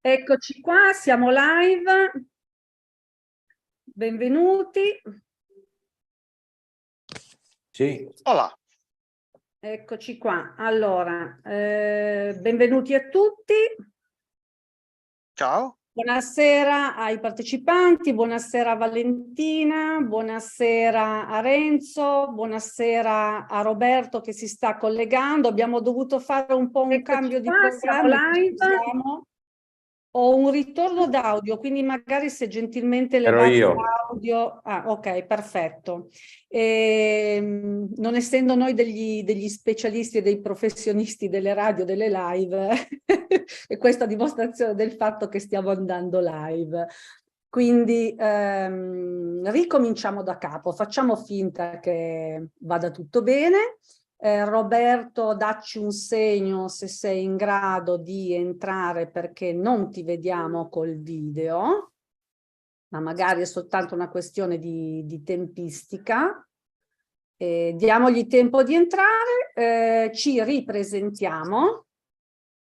Eccoci qua, siamo live. Benvenuti. Sì. Hola. Eccoci qua. Allora, benvenuti a tutti. Ciao. Buonasera ai partecipanti, buonasera a Valentina, buonasera a Renzo, buonasera a Roberto che si sta collegando. Abbiamo dovuto fare un po' un cambio di programma. live. Ho un ritorno d'audio, quindi magari se gentilmente Ero levate io. l'audio. Ah, ok, perfetto. Non essendo noi degli specialisti e dei professionisti delle radio, delle live, e questa dimostrazione del fatto che stiamo andando live. Quindi ricominciamo da capo, facciamo finta che vada tutto bene. Roberto, dacci un segno se sei in grado di entrare perché non ti vediamo col video, ma magari è soltanto una questione di tempistica. Diamogli tempo di entrare, ci ripresentiamo.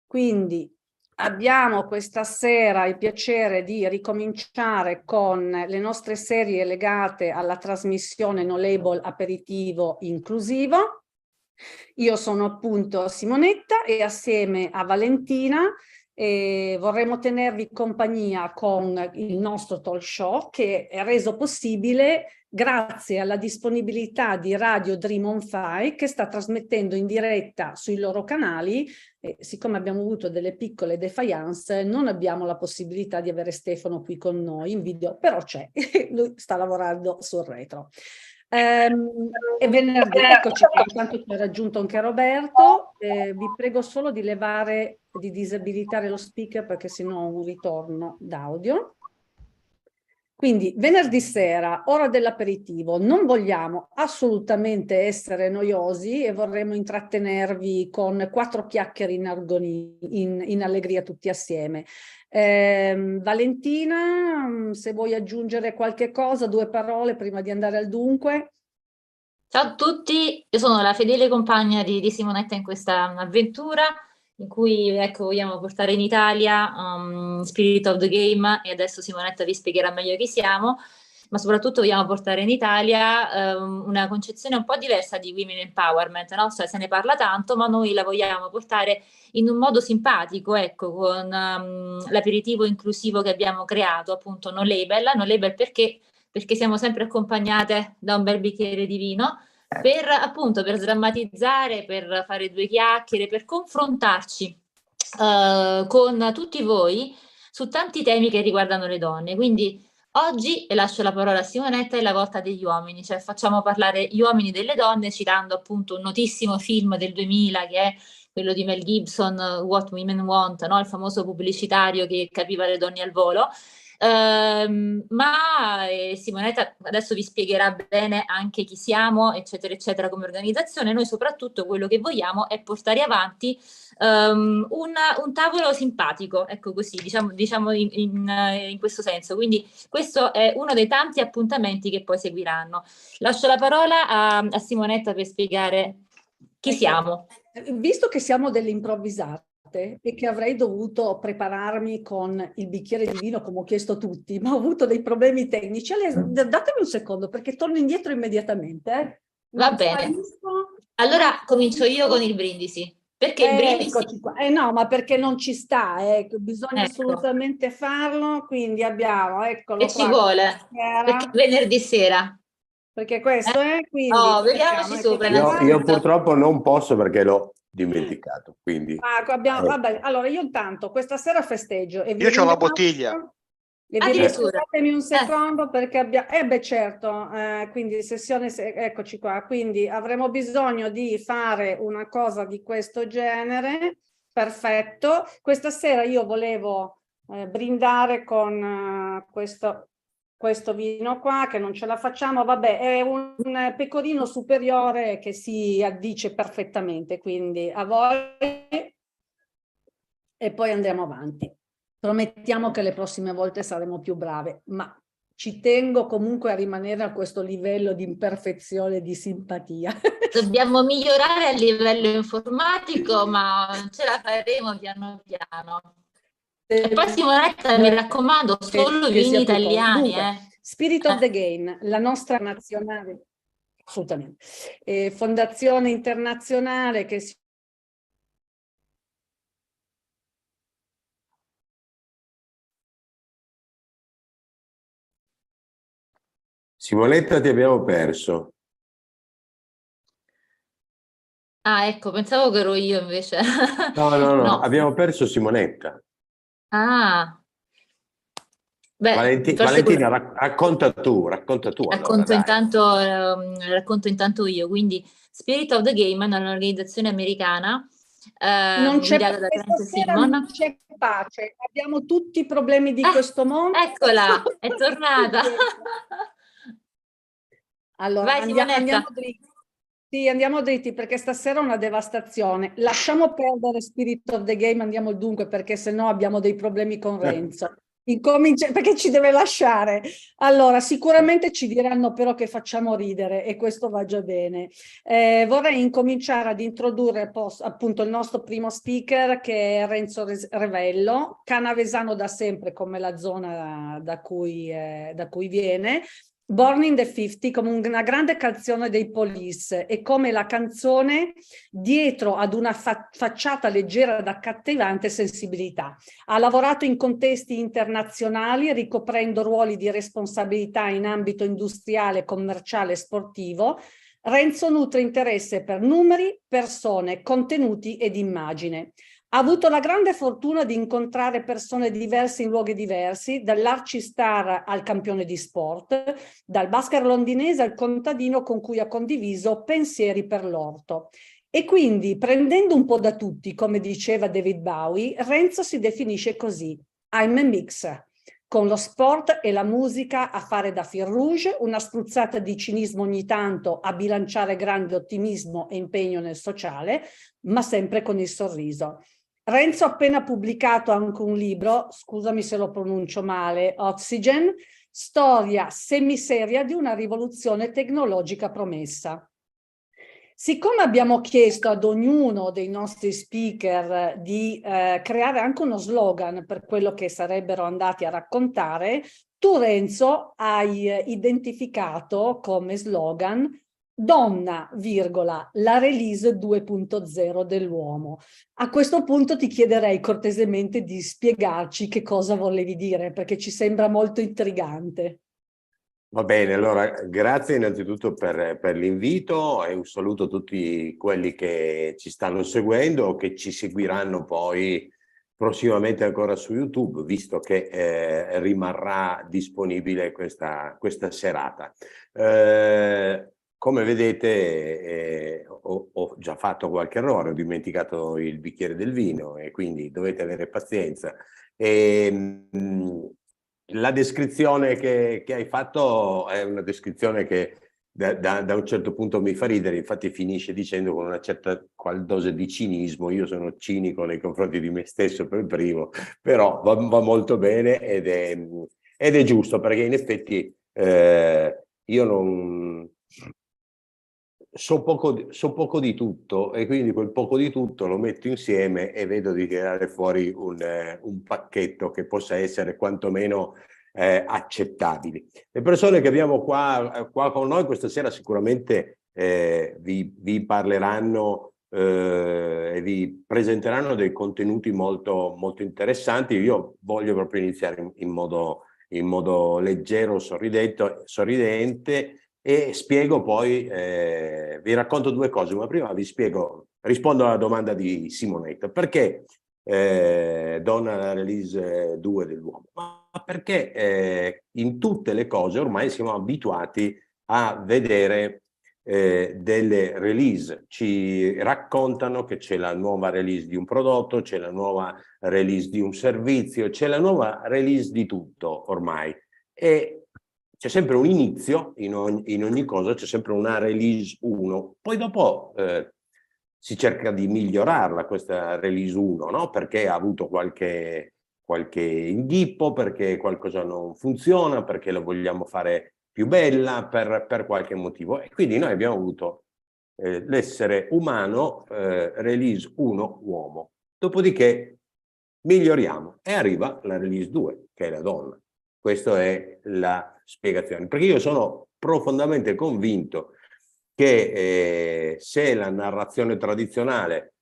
Quindi abbiamo questa sera il piacere di ricominciare con le nostre serie legate alla trasmissione No Label Aperitivo Inclusivo. Io sono appunto Simonetta e assieme a Valentina vorremmo tenervi compagnia con il nostro talk show che è reso possibile grazie alla disponibilità di Radio Dream on Fire che sta trasmettendo in diretta sui loro canali. Siccome abbiamo avuto delle piccole defiance, non abbiamo la possibilità di avere Stefano qui con noi in video, però c'è, lui sta lavorando sul retro. È venerdì, eccoci qua, intanto ci ha raggiunto anche Roberto. Vi prego solo di di disabilitare lo speaker perché sennò ho un ritorno d'audio. Quindi venerdì sera, ora dell'aperitivo, non vogliamo assolutamente essere noiosi e vorremmo intrattenervi con 4 chiacchiere in allegria tutti assieme. Valentina, se vuoi aggiungere qualche cosa, 2 parole prima di andare al dunque. Ciao a tutti, io sono la fedele compagna di Simonetta in questa avventura in cui ecco, vogliamo portare in Italia Spirit of the Game e adesso Simonetta vi spiegherà meglio chi siamo, ma soprattutto vogliamo portare in Italia una concezione un po' diversa di Women Empowerment, no? Cioè, se ne parla tanto, ma noi la vogliamo portare in un modo simpatico, ecco, con l'aperitivo inclusivo che abbiamo creato, appunto No Label perché siamo sempre accompagnate da un bel bicchiere di vino, per appunto per sdrammatizzare, per fare 2 chiacchiere, per confrontarci con tutti voi su tanti temi che riguardano le donne. Quindi oggi, e lascio la parola a Simonetta, è la volta degli uomini, cioè facciamo parlare gli uomini delle donne citando appunto un notissimo film del 2000 che è quello di Mel Gibson, What Women Want, no? Il famoso pubblicitario che capiva le donne al volo. Simonetta adesso vi spiegherà bene anche chi siamo, eccetera, eccetera, come organizzazione. Noi soprattutto quello che vogliamo è portare avanti un tavolo simpatico, ecco così, diciamo in questo senso. Quindi questo è uno dei tanti appuntamenti che poi seguiranno. Lascio la parola a Simonetta per spiegare chi siamo. Visto che siamo delle improvvisate e che avrei dovuto prepararmi con il bicchiere di vino come ho chiesto a tutti, ma ho avuto dei problemi tecnici, datemi un secondo perché torno indietro immediatamente. Va bene. Allora comincio io con il brindisi. Perché il brindisi? Eccoci qua. No, ma perché non ci sta, bisogna assolutamente farlo, quindi abbiamo, eccolo e qua. Ci vuole, perché venerdì sera. Perché questo è, quindi... Oh, vediamoci sopra. Io purtroppo non posso perché l'ho dimenticato, quindi... Vabbè, allora io intanto questa sera festeggio. E io ho la bottiglia. E datemi un secondo perché abbiamo... certo, quindi sessione... Eccoci qua, quindi avremo bisogno di fare una cosa di questo genere. Perfetto. Questa sera io volevo brindare con questo vino qua che non ce la facciamo, vabbè, è un pecorino superiore che si addice perfettamente, quindi a voi e poi andremo avanti. Promettiamo che le prossime volte saremo più brave, ma ci tengo comunque a rimanere a questo livello di imperfezione e di simpatia. Dobbiamo migliorare a livello informatico, ma ce la faremo piano piano. E poi Simonetta, mi raccomando, solo che vini sia più comodo. italiani, Dunque, Spirit of the Game, la nostra nazionale, assolutamente, fondazione internazionale che si Simonetta, ti abbiamo perso. Ah, ecco, pensavo che ero io invece. No, no, no, No. abbiamo perso Simonetta. Ah, beh, forse Valentina, racconta tu allora, dai. racconto intanto io. Quindi, Spirit of the Game è un'organizzazione americana non c'è guidata da questa Trent sera, non Simon. c'è pace, abbiamo tutti i problemi di questo mondo. Eccola, è tornata. Allora, Vai andiamo Simonetta. dritti. Sì, andiamo dritti perché stasera è una devastazione. Lasciamo perdere Spirit of the Game, andiamo al dunque perché sennò abbiamo dei problemi con Renzo. Perché ci deve lasciare. Allora, sicuramente ci diranno però che facciamo ridere e questo va già bene. Vorrei incominciare ad introdurre appunto il nostro primo speaker che è Renzo Revello, canavesano da sempre come la zona da cui viene. Born in the 50 come una grande canzone dei Police e come la canzone dietro ad una facciata leggera ed accattivante sensibilità. Ha lavorato in contesti internazionali ricoprendo ruoli di responsabilità in ambito industriale, commerciale e sportivo. Renzo nutre interesse per numeri, persone, contenuti ed immagine. Ha avuto la grande fortuna di incontrare persone diverse in luoghi diversi, dall'arcistar al campione di sport, dal basket londinese al contadino con cui ha condiviso pensieri per l'orto. E quindi, prendendo un po' da tutti, come diceva David Bowie, Renzo si definisce così: I'm a mix, con lo sport e la musica a fare da fil rouge, una spruzzata di cinismo ogni tanto a bilanciare grande ottimismo e impegno nel sociale, ma sempre con il sorriso. Renzo ha appena pubblicato anche un libro, scusami se lo pronuncio male, Oxygen, storia semiseria di una rivoluzione tecnologica promessa. Siccome abbiamo chiesto ad ognuno dei nostri speaker di creare anche uno slogan per quello che sarebbero andati a raccontare, tu Renzo hai identificato come slogan Donna, virgola, la release 2.0 dell'uomo. A questo punto ti chiederei cortesemente di spiegarci che cosa volevi dire, perché ci sembra molto intrigante. Va bene, allora grazie innanzitutto per l'invito e un saluto a tutti quelli che ci stanno seguendo o che ci seguiranno poi prossimamente ancora su YouTube, visto che rimarrà disponibile questa serata. Come vedete ho già fatto qualche errore, ho dimenticato il bicchiere del vino e quindi dovete avere pazienza. La descrizione che hai fatto è una descrizione che da un certo punto mi fa ridere, infatti finisce dicendo con una certa qual dose di cinismo, io sono cinico nei confronti di me stesso per primo, però va molto bene ed è giusto, perché in effetti io non so poco di tutto e quindi quel poco di tutto lo metto insieme e vedo di tirare fuori un pacchetto che possa essere quantomeno accettabili. Le persone che abbiamo qua con noi questa sera sicuramente vi parleranno e vi presenteranno dei contenuti molto, molto interessanti. Io voglio proprio iniziare in modo leggero, sorridente e spiego poi, vi racconto due cose, ma prima rispondo alla domanda di Simonetta. Perché donna la release 2 dell'uomo? Ma perché in tutte le cose ormai siamo abituati a vedere delle release, ci raccontano che c'è la nuova release di un prodotto, c'è la nuova release di un servizio, c'è la nuova release di tutto ormai. E c'è sempre un inizio in ogni cosa, c'è sempre una release 1, poi dopo si cerca di migliorarla questa release 1, no? Perché ha avuto qualche inghippo, perché qualcosa non funziona, perché la vogliamo fare più bella, per qualche motivo. E quindi noi abbiamo avuto l'essere umano release 1 uomo. Dopodiché miglioriamo e arriva la release 2, che è la donna. Questa è la spiegazione, perché io sono profondamente convinto che se la narrazione tradizionale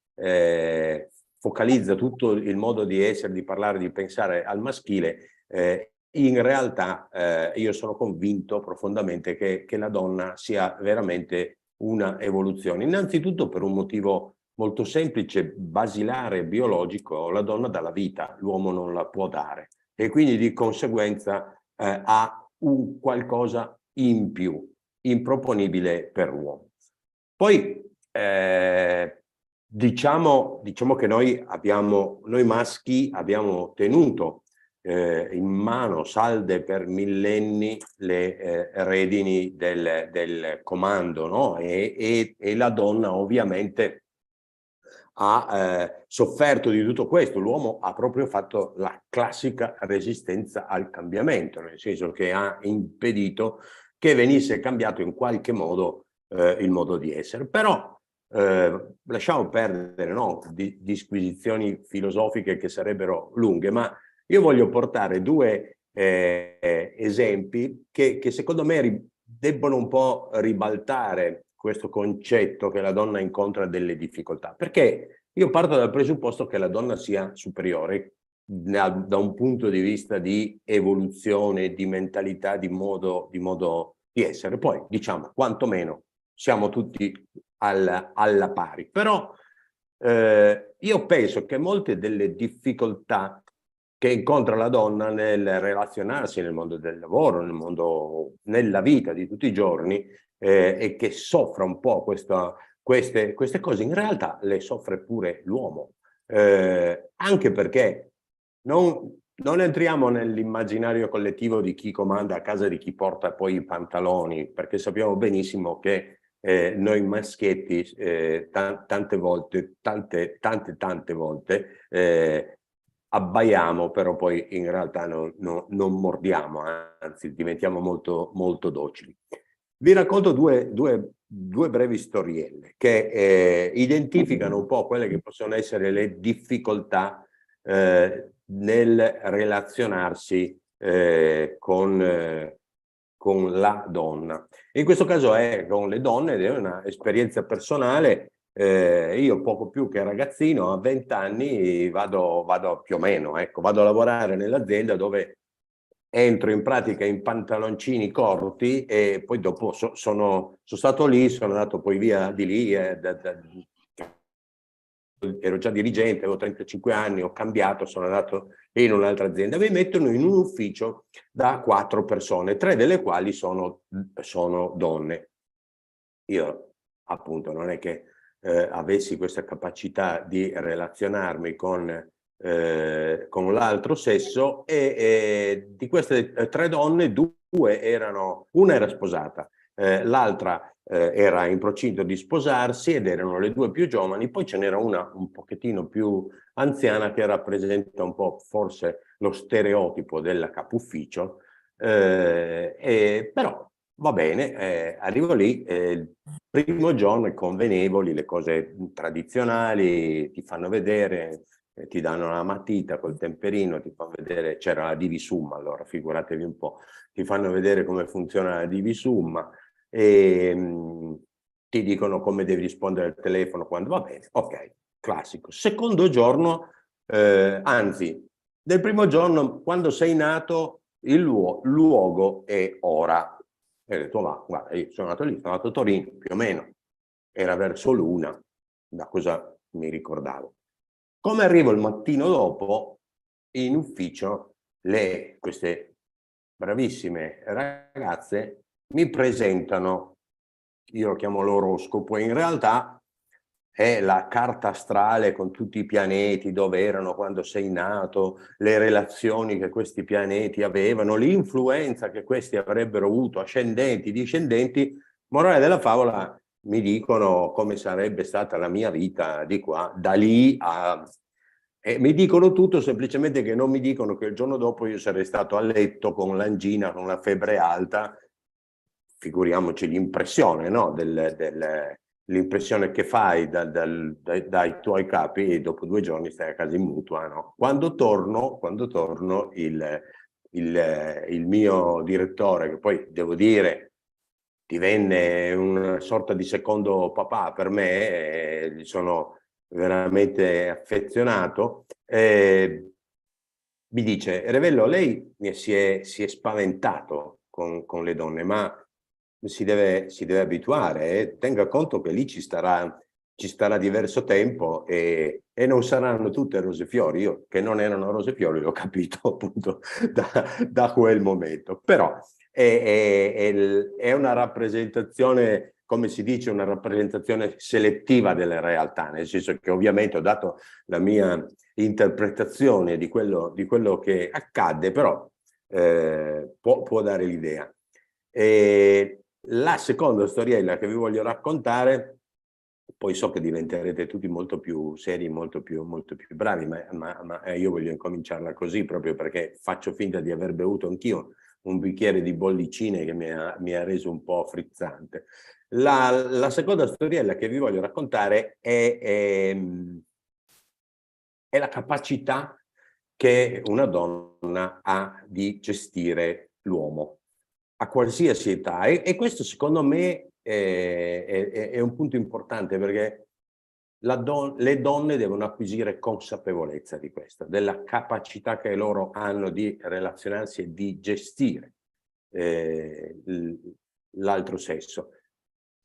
focalizza tutto il modo di essere, di parlare, di pensare al maschile, in realtà io sono convinto profondamente che la donna sia veramente una evoluzione. Innanzitutto per un motivo molto semplice, basilare, biologico: la donna dà la vita, l'uomo non la può dare, e quindi di conseguenza ha un qualcosa in più, improponibile per l'uomo. Poi diciamo che noi maschi abbiamo tenuto in mano salde per millenni le redini del comando, no? E la donna ovviamente ha sofferto di tutto questo. L'uomo ha proprio fatto la classica resistenza al cambiamento, nel senso che ha impedito che venisse cambiato in qualche modo il modo di essere. Però lasciamo perdere, no, disquisizioni filosofiche che sarebbero lunghe, ma io voglio portare due esempi che secondo me debbono un po' ribaltare questo concetto che la donna incontra delle difficoltà, perché io parto dal presupposto che la donna sia superiore da un punto di vista di evoluzione, di mentalità, di modo di essere. Poi diciamo quantomeno siamo tutti alla pari, però io penso che molte delle difficoltà che incontra la donna nel relazionarsi nel mondo del lavoro, nella vita di tutti i giorni, e che soffra un po' queste cose, in realtà le soffre pure l'uomo, anche perché non entriamo nell'immaginario collettivo di chi comanda a casa, di chi porta poi i pantaloni, perché sappiamo benissimo che noi maschietti tante volte abbaiamo, però poi in realtà non mordiamo, anzi diventiamo molto, molto docili. Vi racconto due brevi storielle che identificano un po' quelle che possono essere le difficoltà nel relazionarsi con la donna. In questo caso è con le donne ed è un'esperienza personale. Io poco più che ragazzino, a 20 anni vado più o meno, ecco, vado a lavorare nell'azienda dove entro in pratica in pantaloncini corti e poi dopo sono stato lì, sono andato poi via di lì, ero già dirigente, avevo 35 anni, ho cambiato, sono andato in un'altra azienda. Mi mettono in un ufficio da 4 persone, 3 delle quali sono donne. Io appunto non è che avessi questa capacità di relazionarmi con l'altro sesso, e di queste 3 donne, 2 una era sposata, l'altra era in procinto di sposarsi ed erano le 2 più giovani. Poi ce n'era una un pochettino più anziana che rappresenta un po' forse lo stereotipo della capufficio, però va bene, arrivo lì, il primo giorno è convenevoli, le cose tradizionali, ti fanno vedere, ti danno una matita col temperino, ti fanno vedere, c'era la divisumma, allora figuratevi un po', ti fanno vedere come funziona la divisumma e ti dicono come devi rispondere al telefono quando va bene. Ok, classico. Secondo giorno, anzi, del primo giorno, quando sei nato, il luogo è ora. E ho detto, ma guarda, io sono nato lì, sono nato a Torino, più o meno, era verso l'1, da cosa mi ricordavo. Come arrivo il mattino dopo, in ufficio, queste bravissime ragazze mi presentano, io lo chiamo l'oroscopo, in realtà è la carta astrale con tutti i pianeti, dove erano quando sei nato, le relazioni che questi pianeti avevano, l'influenza che questi avrebbero avuto, ascendenti, discendenti. Morale della favola, mi dicono come sarebbe stata la mia vita di qua, da lì a... E mi dicono tutto, semplicemente che non mi dicono che il giorno dopo io sarei stato a letto con l'angina, con la febbre alta. Figuriamoci l'impressione, no? l'impressione che fai dai tuoi capi, e dopo 2 giorni stai a casa in mutua, no? Quando torno il mio direttore, che poi devo dire divenne una sorta di secondo papà per me, gli sono veramente affezionato, mi dice: Revello, lei si è spaventato con le donne, ma si deve abituare, tenga conto che lì ci starà diverso tempo e non saranno tutte rose e fiori. Io, che non erano rose e fiori, l'ho capito appunto da quel momento. Però è una rappresentazione, come si dice, una rappresentazione selettiva delle realtà, nel senso che ovviamente ho dato la mia interpretazione di quello che accadde, però può dare l'idea. La seconda storiella che vi voglio raccontare, poi so che diventerete tutti molto più seri, molto più bravi, ma io voglio incominciarla così, proprio perché faccio finta di aver bevuto anch'io un bicchiere di bollicine che mi ha reso un po' frizzante. La seconda storiella che vi voglio raccontare è la capacità che una donna ha di gestire l'uomo a qualsiasi età, e questo secondo me è un punto importante, perché le donne devono acquisire consapevolezza di questo, della capacità che loro hanno di relazionarsi e di gestire l'altro sesso.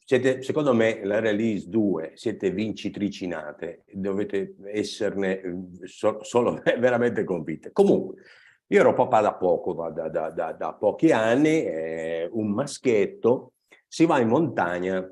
Secondo me, la Release 2, siete vincitrici nate, dovete esserne solo veramente convinte. Comunque, io ero papà da poco, da pochi anni, un maschietto, si va in montagna,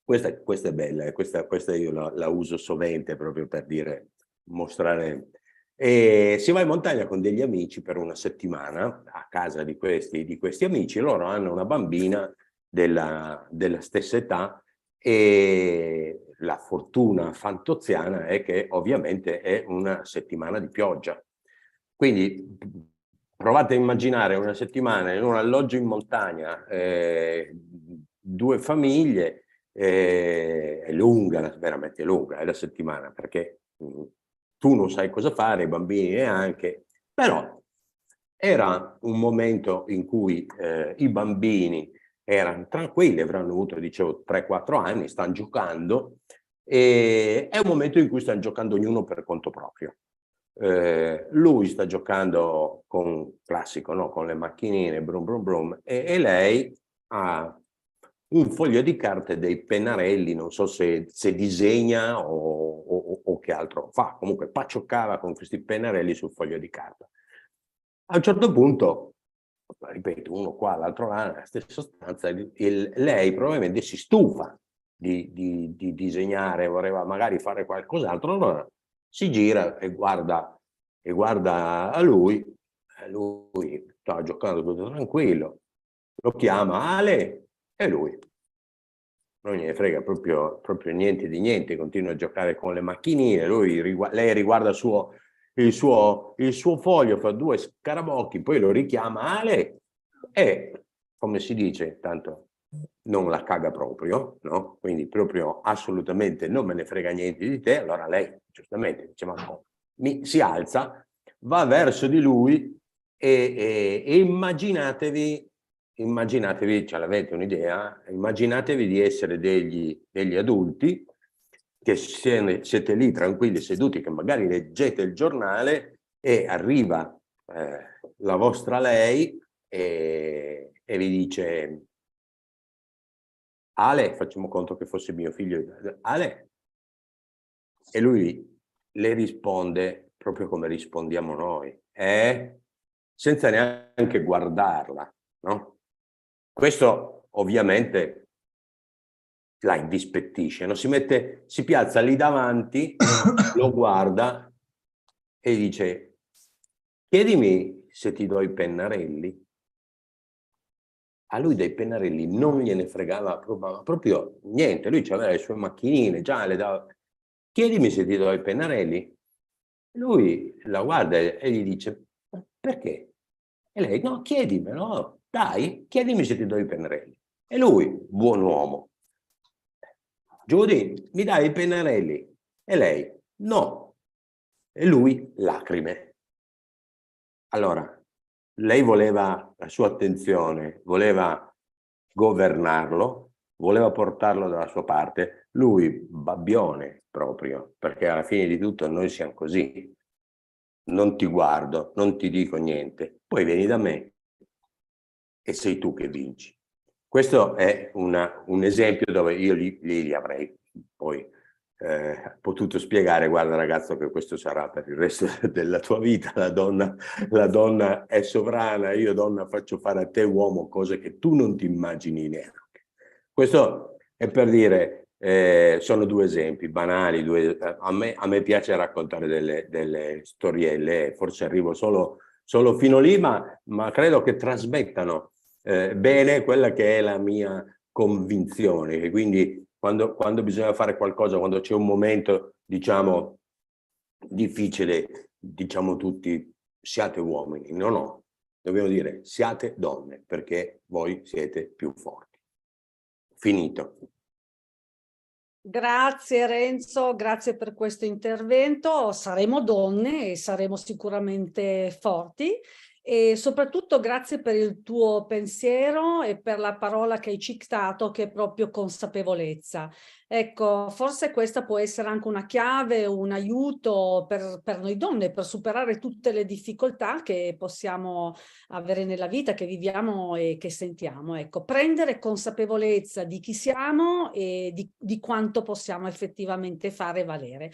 questa è bella, questa io la uso sovente proprio per dire, mostrare, e si va in montagna con degli amici per una settimana a casa di questi amici. Loro hanno una bambina della stessa età, e la fortuna fantoziana è che ovviamente è una settimana di pioggia. Quindi provate a immaginare una settimana in un alloggio in montagna, 2 famiglie, è lunga, veramente lunga, è la settimana, perché tu non sai cosa fare, i bambini neanche, però era un momento in cui i bambini erano tranquilli, avranno avuto, dicevo, 3-4 anni, stanno giocando, e è un momento in cui stanno giocando ognuno per conto proprio. Lui sta giocando con classico, no? Con le macchinine, brum brum brum, e lei ha un foglio di carta e dei pennarelli, non so se disegna o che altro fa, comunque paccioccava con questi pennarelli sul foglio di carta. A un certo punto, ripeto, uno qua, l'altro là, nella stessa stanza, lei probabilmente si stufa di disegnare, voleva magari fare qualcos'altro, allora si gira e guarda a lui stava giocando tutto tranquillo, lo chiama Ale, e lui non gliene frega proprio niente di niente, continua a giocare con le macchinine, lei riguarda il suo foglio, fa 2 scarabocchi, poi lo richiama Ale, e come si dice, tanto non la caga proprio, no? Quindi proprio assolutamente non me ne frega niente di te. Allora lei giustamente dice: ma no, si alza, va verso di lui, e immaginatevi, ce l'avete un'idea, immaginatevi di essere degli adulti che siete lì tranquilli seduti, che magari leggete il giornale, e arriva la vostra lei e vi dice: Ale, facciamo conto che fosse mio figlio, Ale, e lui le risponde proprio come rispondiamo noi, senza neanche guardarla, no? Questo ovviamente la indispettisce, no? Si piazza lì davanti, lo guarda e dice: chiedimi se ti do i pennarelli. A lui dei pennarelli non gliene fregava proprio niente, lui aveva le sue macchinine, già le dava. Chiedimi se ti do i pennarelli. Lui la guarda e gli dice: perché? E lei: no, chiedimelo, dai, chiedimi se ti do i pennarelli. E lui, buon uomo, Judy, mi dai i pennarelli? E lei, no. E lui, lacrime. Allora, lei voleva la sua attenzione, voleva governarlo, voleva portarlo dalla sua parte. Lui, babbione proprio, perché alla fine di tutto noi siamo così. Non ti guardo, non ti dico niente, poi vieni da me e sei tu che vinci. Questo è un esempio dove io gli avrei poi potuto spiegare: guarda ragazzo, che questo sarà per il resto della tua vita, la donna è sovrana, io donna faccio fare a te uomo cose che tu non ti immagini neanche. Questo è per dire, sono due esempi banali, a me piace raccontare delle storielle, forse arrivo solo fino lì, ma credo che trasmettano bene quella che è la mia convinzione, e quindi quando bisogna fare qualcosa, quando c'è un momento, diciamo, difficile, diciamo tutti siate uomini, no, dobbiamo dire siate donne, perché voi siete più forti. Finito. Grazie Renzo, grazie per questo intervento. Saremo donne e saremo sicuramente forti, e soprattutto grazie per il tuo pensiero e per la parola che hai citato, che è proprio consapevolezza. Ecco, forse questa può essere anche una chiave, un aiuto per noi donne, per superare tutte le difficoltà che possiamo avere nella vita, che viviamo e che sentiamo. Ecco, prendere consapevolezza di chi siamo e di quanto possiamo effettivamente fare valere.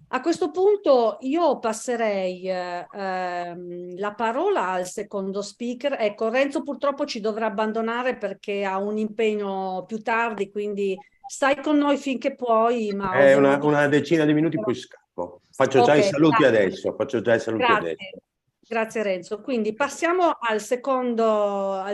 A questo punto io passerei la parola al secondo speaker. Ecco, Renzo purtroppo ci dovrà abbandonare perché ha un impegno più tardi, quindi stai con noi finché puoi, ma È ovviamente... una decina di minuti, poi scappo. Faccio già i Ok, saluti grazie. adesso, faccio già i saluti adesso. Grazie. Grazie Renzo. Quindi passiamo al secondo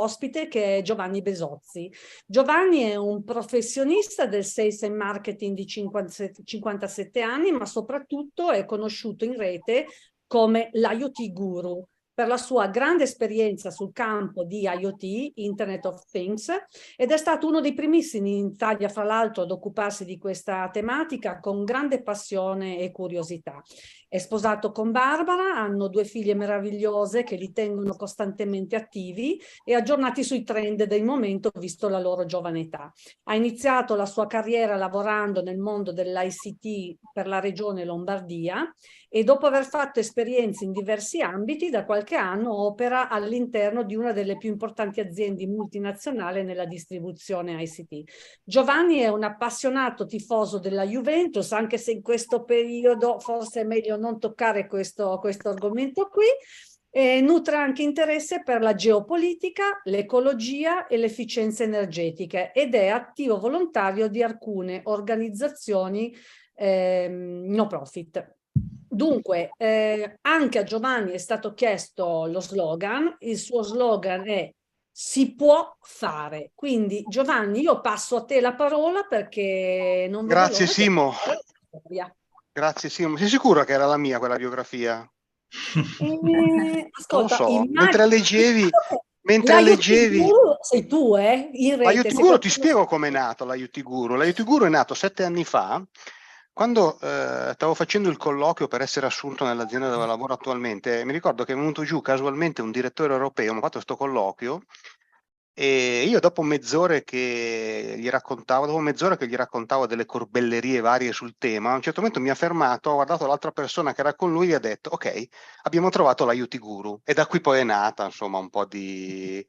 ospite, che è Giovanni Besozzi. Giovanni è un professionista del sales and marketing di 57 anni, ma soprattutto è conosciuto in rete come l'IoT Guru per la sua grande esperienza sul campo di IoT, Internet of Things, ed è stato uno dei primissimi in Italia, fra l'altro, ad occuparsi di questa tematica con grande passione e curiosità. È sposato con Barbara, hanno 2 figlie meravigliose che li tengono costantemente attivi e aggiornati sui trend del momento, visto la loro giovane età. Ha iniziato la sua carriera lavorando nel mondo dell'ICT per la regione Lombardia, e dopo aver fatto esperienze in diversi ambiti, da qualche anno opera all'interno di una delle più importanti aziende multinazionali nella distribuzione ICT. Giovanni è un appassionato tifoso della Juventus, anche se in questo periodo forse è meglio non toccare questo argomento qui. Nutre anche interesse per la geopolitica, l'ecologia e l'efficienza energetica, ed è attivo volontario di alcune organizzazioni no profit. Dunque, anche a Giovanni è stato chiesto lo slogan. Il suo slogan è "si può fare". Quindi Giovanni, io passo a te la parola perché non vedo Grazie l'ora Simo. di... Grazie Simo. Sei sicuro che era la mia quella biografia? Ascolta, non lo so. immagino Mentre la leggevi YouTube sei tu, in la rete. IoT Guru, ti spiego com'è nato la IoT Guru. La IoT Guru è nato 7 anni fa, quando stavo facendo il colloquio per essere assunto nell'azienda dove lavoro attualmente. Mi ricordo che è venuto giù casualmente un direttore europeo, mi ha fatto questo colloquio, e io dopo mezz'ora che gli raccontavo delle corbellerie varie sul tema, a un certo momento mi ha fermato, ho guardato l'altra persona che era con lui e gli ha detto: ok, abbiamo trovato la IoT Guru. E da qui poi è nata, insomma, un po' di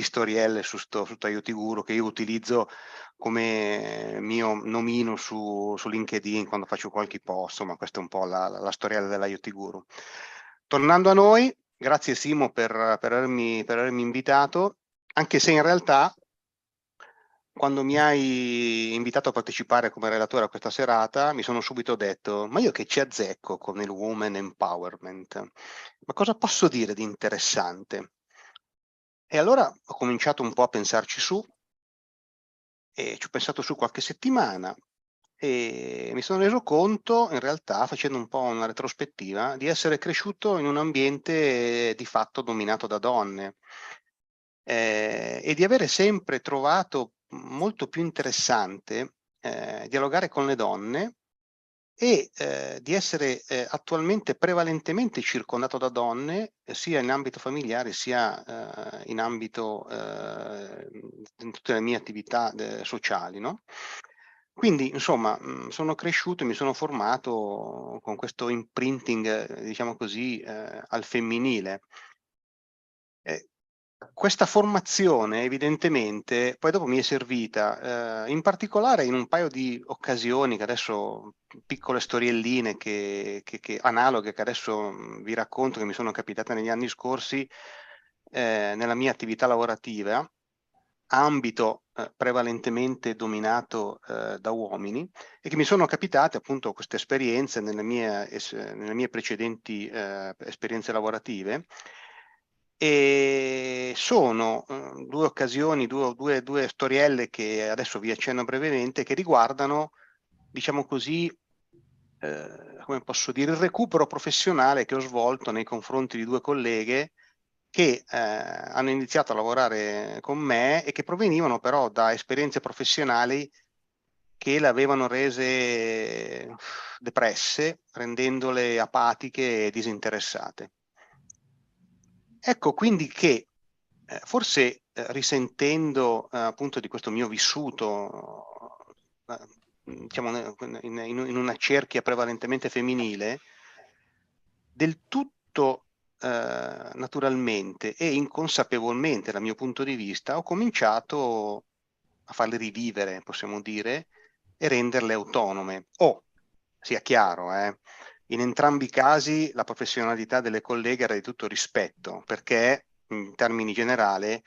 storielle su IoT Guru, che io utilizzo come mio nomino su LinkedIn quando faccio qualche post. Insomma, questa è un po' la storiella della IoT Guru. Tornando a noi, grazie Simo per avermi invitato, anche se in realtà quando mi hai invitato a partecipare come relatore a questa serata mi sono subito detto: ma io che ci azzecco con il woman empowerment? Ma cosa posso dire di interessante? E allora ho cominciato un po' a pensarci su, e ci ho pensato su qualche settimana, e mi sono reso conto, in realtà, facendo un po' una retrospettiva, di essere cresciuto in un ambiente di fatto dominato da donne, e di avere sempre trovato molto più interessante dialogare con le donne e di essere attualmente prevalentemente circondato da donne, sia in ambito familiare sia in ambito in tutte le mie attività sociali, no? Quindi, insomma, sono cresciuto e mi sono formato con questo imprinting, diciamo così, al femminile. Questa formazione evidentemente poi dopo mi è servita, in particolare in un paio di occasioni che adesso, piccole storielline analoghe che adesso vi racconto, che mi sono capitate negli anni scorsi nella mia attività lavorativa, ambito prevalentemente dominato da uomini, e che mi sono capitate appunto queste esperienze nelle mie precedenti esperienze lavorative. E sono due occasioni, due storielle che adesso vi accenno brevemente, che riguardano, diciamo così, come posso dire, il recupero professionale che ho svolto nei confronti di due colleghe che hanno iniziato a lavorare con me e che provenivano però da esperienze professionali che le avevano rese depresse, rendendole apatiche e disinteressate. Ecco quindi che forse risentendo appunto di questo mio vissuto, diciamo in una cerchia prevalentemente femminile, del tutto naturalmente e inconsapevolmente dal mio punto di vista, ho cominciato a farle rivivere, possiamo dire, e renderle autonome. Sia chiaro, in entrambi i casi la professionalità delle colleghe era di tutto rispetto, perché in termini generali,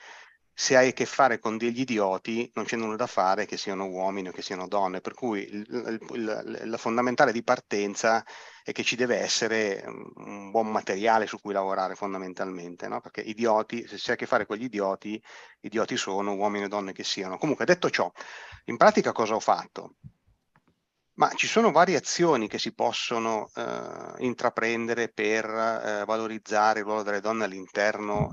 se hai a che fare con degli idioti, non c'è nulla da fare, che siano uomini o che siano donne, per cui la fondamentale di partenza è che ci deve essere un buon materiale su cui lavorare fondamentalmente, no? Perché idioti, se si ha a che fare con gli idioti, idioti sono uomini e donne che siano. Comunque, detto ciò, in pratica cosa ho fatto? Ma ci sono varie azioni che si possono intraprendere per valorizzare il ruolo delle donne all'interno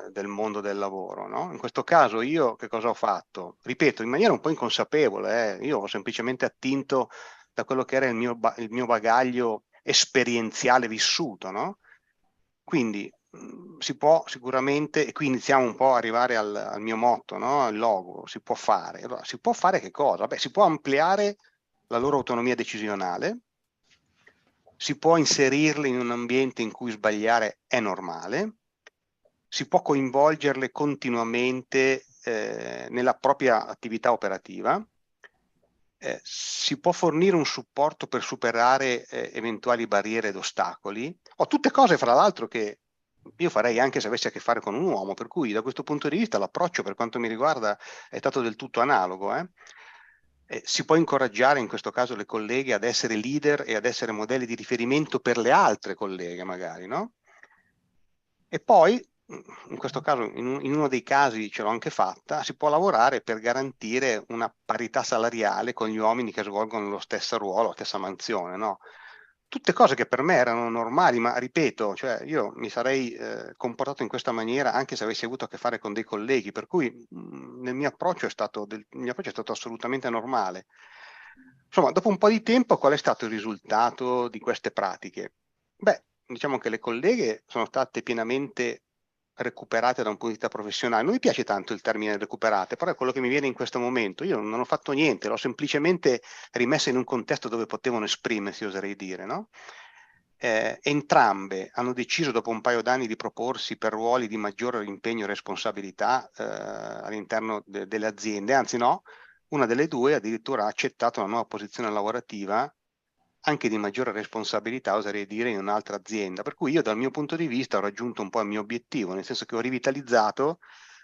del mondo del lavoro, no? In questo caso io che cosa ho fatto? Ripeto, in maniera un po' inconsapevole, io ho semplicemente attinto da quello che era il mio bagaglio esperienziale vissuto, no? Quindi si può sicuramente, e qui iniziamo un po' a arrivare al mio motto, no? Il logo, si può fare. Allora, si può fare che cosa? Beh, si può ampliare la loro autonomia decisionale, si può inserirle in un ambiente in cui sbagliare è normale, si può coinvolgerle continuamente nella propria attività operativa, si può fornire un supporto per superare eventuali barriere ed ostacoli, tutte cose fra l'altro che io farei anche se avessi a che fare con un uomo, per cui da questo punto di vista l'approccio per quanto mi riguarda è stato del tutto analogo. Si può incoraggiare in questo caso le colleghe ad essere leader e ad essere modelli di riferimento per le altre colleghe magari, no? E poi, in questo caso, in uno dei casi ce l'ho anche fatta, si può lavorare per garantire una parità salariale con gli uomini che svolgono lo stesso ruolo, la stessa mansione, no? Tutte cose che per me erano normali, ma ripeto, cioè io mi sarei comportato in questa maniera anche se avessi avuto a che fare con dei colleghi, per cui il mio approccio è stato assolutamente normale. Insomma, dopo un po' di tempo, qual è stato il risultato di queste pratiche? Beh, diciamo che le colleghe sono state pienamente recuperate da un punto di vista professionale. Non mi piace tanto il termine recuperate, però è quello che mi viene in questo momento. Io non ho fatto niente, l'ho semplicemente rimessa in un contesto dove potevano esprimersi, oserei dire, no? Entrambe hanno deciso dopo un paio d'anni di proporsi per ruoli di maggiore impegno e responsabilità all'interno delle aziende, anzi no, una delle due addirittura ha accettato una nuova posizione lavorativa anche di maggiore responsabilità, oserei dire, in un'altra azienda. Per cui io dal mio punto di vista ho raggiunto un po' il mio obiettivo, nel senso che ho rivitalizzato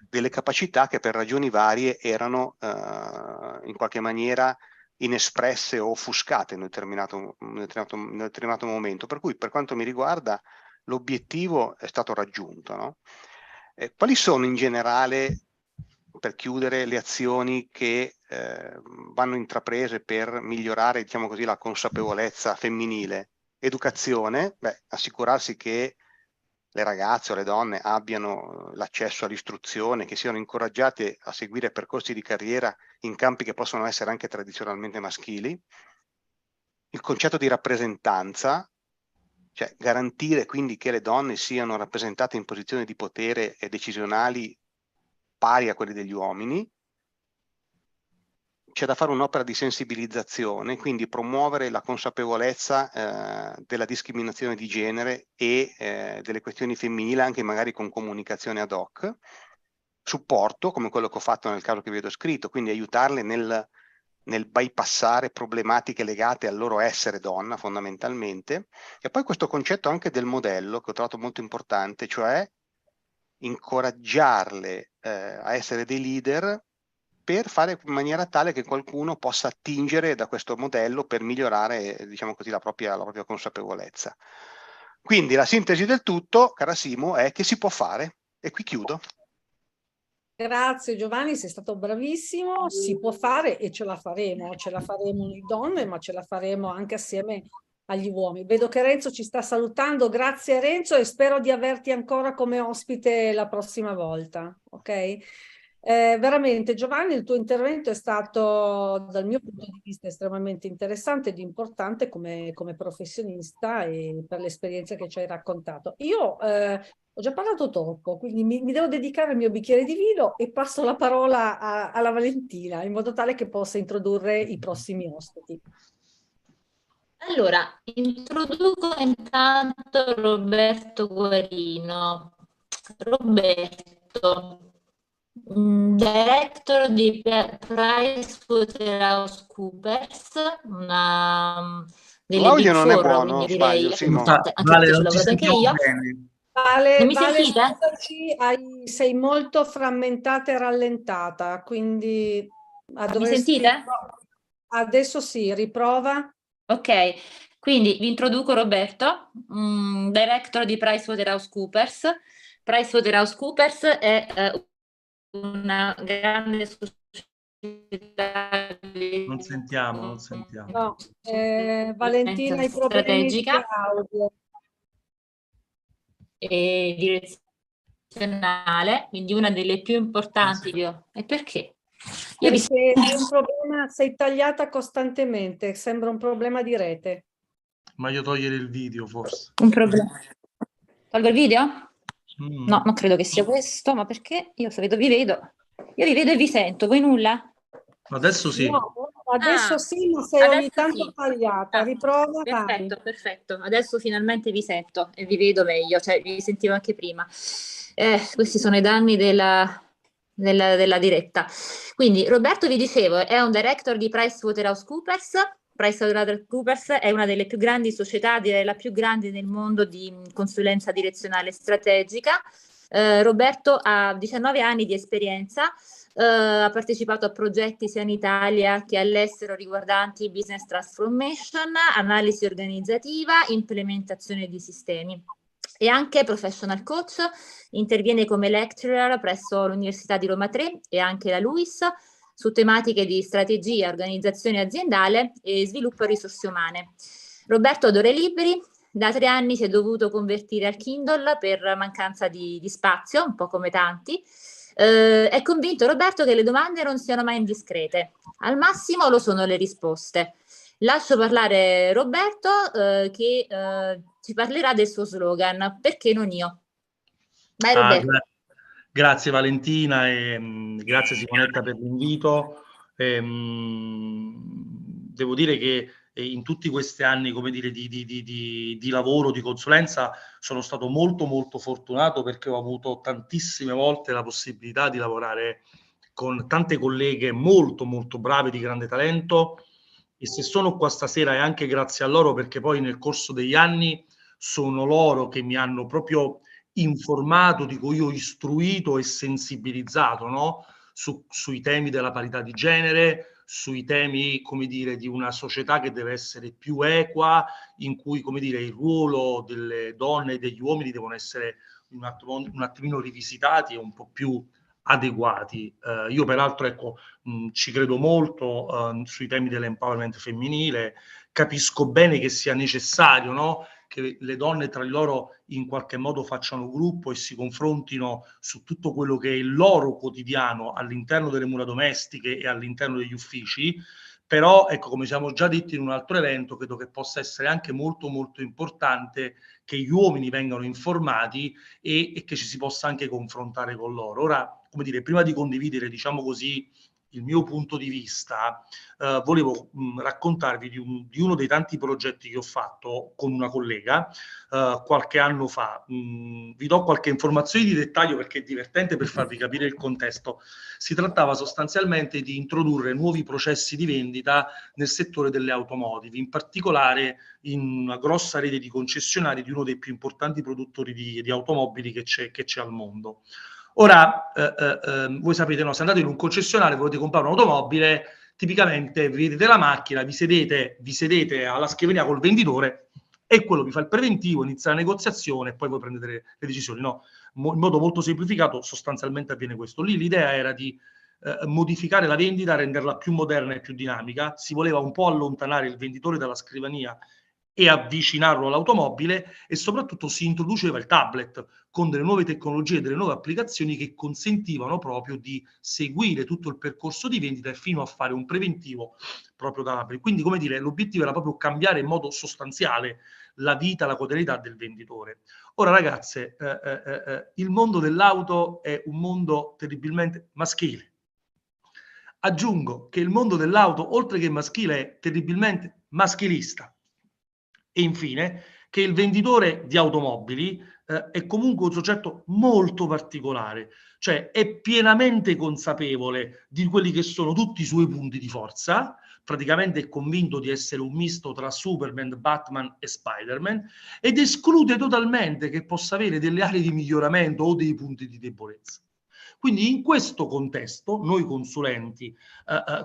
delle capacità che per ragioni varie erano in qualche maniera inespresse o offuscate in un determinato momento. Per cui per quanto mi riguarda l'obiettivo è stato raggiunto, no? Quali sono in generale, per chiudere, le azioni che vanno intraprese per migliorare, diciamo così, la consapevolezza femminile? Educazione, assicurarsi che le ragazze o le donne abbiano l'accesso all'istruzione, che siano incoraggiate a seguire percorsi di carriera in campi che possono essere anche tradizionalmente maschili. Il concetto di rappresentanza, cioè garantire quindi che le donne siano rappresentate in posizioni di potere e decisionali pari a quelli degli uomini. C'è da fare un'opera di sensibilizzazione, quindi promuovere la consapevolezza della discriminazione di genere e delle questioni femminili, anche magari con comunicazione ad hoc, supporto come quello che ho fatto nel caso che vi ho descritto, quindi aiutarle nel bypassare problematiche legate al loro essere donna fondamentalmente. E poi questo concetto anche del modello che ho trovato molto importante, cioè incoraggiarle a essere dei leader per fare in maniera tale che qualcuno possa attingere da questo modello per migliorare, diciamo così, la propria consapevolezza. Quindi la sintesi del tutto, cara Simo, è che si può fare, e qui chiudo. Grazie Giovanni, sei stato bravissimo, si può fare e ce la faremo noi donne, ma ce la faremo anche assieme agli uomini. Vedo che Renzo ci sta salutando, grazie Renzo, e spero di averti ancora come ospite la prossima volta, ok? Veramente Giovanni, il tuo intervento è stato dal mio punto di vista estremamente interessante ed importante come professionista e per l'esperienza che ci hai raccontato. Io ho già parlato troppo, quindi mi devo dedicare al mio bicchiere di vino e passo la parola alla Valentina in modo tale che possa introdurre i prossimi ospiti. Allora, introduco intanto Roberto Guarino. Roberto, director di PricewaterhouseCoopers, una delle L'audio Big non è Four, buono, quindi sbaglio, direi Simo. anche Vale, perché ci ho non ti lavorato anche sentiamo io. bene. Non mi Vale, sentite? scusami, sei molto frammentata e rallentata, quindi Mi dovresti... sentite? Adesso sì, riprova. Ok, quindi vi introduco Roberto, director di PricewaterhouseCoopers. PricewaterhouseCoopers è una grande società Non sentiamo. No, Valentina, hai problemi di strategica audio. e direzionale, quindi una delle più importanti. E perché? Io vi Perché hai un problema, sei tagliata costantemente, sembra un problema di rete. Meglio togliere il video, forse. un problema. Tolgo il video? Mm. No, non credo che sia questo, ma perché io vi vedo e vi sento, voi nulla? Adesso sì. No, adesso Ah, sì, ma sei ogni adesso tanto sì. tagliata. Riprova, vai. Perfetto. Adesso finalmente vi sento e vi vedo meglio, cioè vi sentivo anche prima. Questi sono i danni della diretta. Quindi Roberto, vi dicevo, è un director di PricewaterhouseCoopers. PricewaterhouseCoopers è una delle più grandi società, direi la più grande nel mondo di consulenza direzionale strategica. Roberto ha 19 anni di esperienza. Ha partecipato a progetti sia in Italia che all'estero riguardanti business transformation, analisi organizzativa, implementazione di sistemi. E anche professional coach, interviene come lecturer presso l'Università di Roma 3 e anche la LUIS su tematiche di strategia, organizzazione aziendale e sviluppo risorse umane. Roberto adora i libri. Da 3 anni si è dovuto convertire al Kindle per mancanza di spazio, un po' come tanti. È convinto Roberto che le domande non siano mai indiscrete, al massimo lo sono le risposte. Lascio parlare Roberto che ci parlerà del suo slogan, perché non io? Vai Roberto. Grazie Valentina e grazie Simonetta per l'invito. Devo dire che in tutti questi anni, come dire, di lavoro, di consulenza, sono stato molto fortunato perché ho avuto tantissime volte la possibilità di lavorare con tante colleghe molto brave, di grande talento, e se sono qua stasera è anche grazie a loro, perché poi nel corso degli anni sono loro che mi hanno proprio informato, di cui ho istruito e sensibilizzato, no? Sui temi della parità di genere, sui temi, come dire, di una società che deve essere più equa, in cui, come dire, il ruolo delle donne e degli uomini devono essere un attimino rivisitati e un po' più adeguati. Io peraltro, ecco, ci credo molto sui temi dell'empowerment femminile, capisco bene che sia necessario, no? che le donne tra di loro in qualche modo facciano gruppo e si confrontino su tutto quello che è il loro quotidiano all'interno delle mura domestiche e all'interno degli uffici. Però, ecco, come siamo già detti in un altro evento, credo che possa essere anche molto molto importante che gli uomini vengano informati e che ci si possa anche confrontare con loro. Ora, come dire, prima di condividere, diciamo così, il mio punto di vista, volevo raccontarvi di uno dei tanti progetti che ho fatto con una collega qualche anno fa. Vi do qualche informazione di dettaglio perché è divertente per farvi capire il contesto. Si trattava sostanzialmente di introdurre nuovi processi di vendita nel settore delle automotive, in particolare in una grossa rete di concessionari di uno dei più importanti produttori di automobili che c'è al mondo. Ora, voi sapete, no, se andate in un concessionario, volete comprare un'automobile, tipicamente vi vedete la macchina, vi sedete alla scrivania col venditore e quello vi fa il preventivo, inizia la negoziazione e poi voi prendete le decisioni. No, in modo molto semplificato sostanzialmente avviene questo. Lì l'idea era di modificare la vendita, renderla più moderna e più dinamica. Si voleva un po' allontanare il venditore dalla scrivania e avvicinarlo all'automobile, e soprattutto si introduceva il tablet con delle nuove tecnologie, delle nuove applicazioni che consentivano proprio di seguire tutto il percorso di vendita e fino a fare un preventivo proprio da tablet. Quindi, come dire, l'obiettivo era proprio cambiare in modo sostanziale la vita, la quotidianità del venditore. Ora, ragazze, il mondo dell'auto è un mondo terribilmente maschile. Aggiungo che il mondo dell'auto, oltre che maschile, è terribilmente maschilista. E infine, che il venditore di automobili è comunque un soggetto molto particolare, cioè è pienamente consapevole di quelli che sono tutti i suoi punti di forza, praticamente è convinto di essere un misto tra Superman, Batman e Spider-Man, ed esclude totalmente che possa avere delle aree di miglioramento o dei punti di debolezza. Quindi in questo contesto noi consulenti,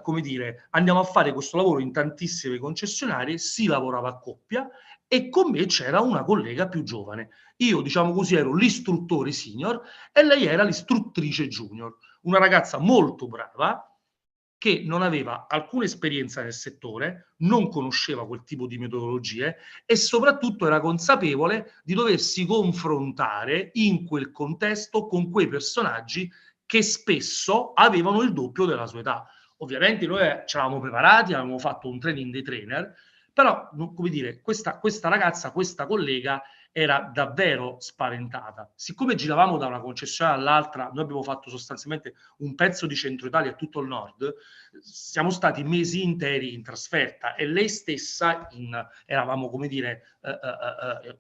come dire, andiamo a fare questo lavoro in tantissime concessionarie, si lavorava a coppia e con me c'era una collega più giovane. Io, diciamo così, ero l'istruttore senior e lei era l'istruttrice junior, una ragazza molto brava che non aveva alcuna esperienza nel settore, non conosceva quel tipo di metodologie e soprattutto era consapevole di doversi confrontare in quel contesto con quei personaggi che spesso avevano il doppio della sua età. Ovviamente noi ci eravamo preparati, avevamo fatto un training dei trainer, però, come dire, questa ragazza, questa collega era davvero spaventata. Siccome giravamo da una concessionaria all'altra, noi abbiamo fatto sostanzialmente un pezzo di centro Italia a tutto il nord, siamo stati mesi interi in trasferta e lei stessa, eravamo come dire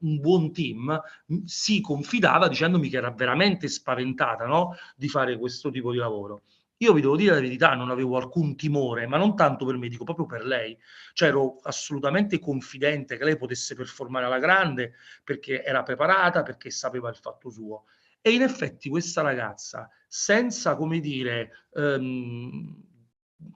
un buon team, si confidava dicendomi che era veramente spaventata, no, di fare questo tipo di lavoro. Io vi devo dire la verità, non avevo alcun timore, ma non tanto per me, dico proprio per lei. Cioè ero assolutamente confidente che lei potesse performare alla grande, perché era preparata, perché sapeva il fatto suo. E in effetti questa ragazza, senza, come dire,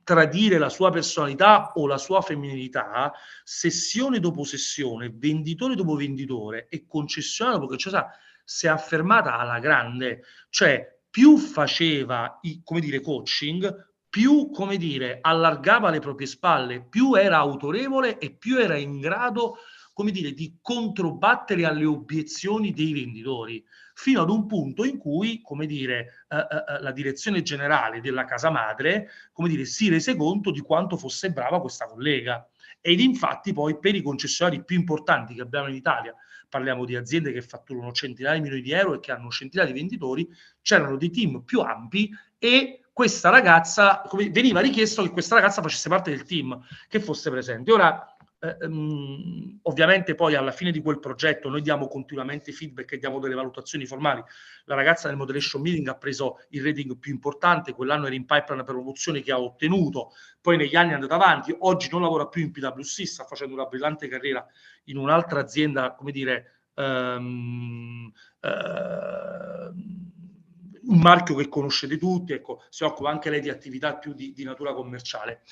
tradire la sua personalità o la sua femminilità, sessione dopo sessione, venditore dopo venditore e concessionario dopo concessionario, si è affermata alla grande. Cioè, più faceva, come dire, coaching, più, come dire, allargava le proprie spalle, più era autorevole e più era in grado, come dire, di controbattere alle obiezioni dei venditori, fino ad un punto in cui, come dire, la direzione generale della casa madre, come dire, si rese conto di quanto fosse brava questa collega. Ed infatti poi per i concessionari più importanti che abbiamo in Italia, parliamo di aziende che fatturano centinaia di milioni di euro e che hanno centinaia di venditori, c'erano dei team più ampi e questa ragazza, veniva richiesto che questa ragazza facesse parte del team, che fosse presente. Ora, ovviamente poi alla fine di quel progetto noi diamo continuamente feedback e diamo delle valutazioni formali. La ragazza nel Moderation Meeting ha preso il rating più importante, quell'anno era in pipeline per promozioni che ha ottenuto, poi negli anni è andata avanti, oggi non lavora più in PwC, sta facendo una brillante carriera in un'altra azienda, come dire, un marchio che conoscete tutti, ecco, si occupa anche lei di attività più di natura commerciale.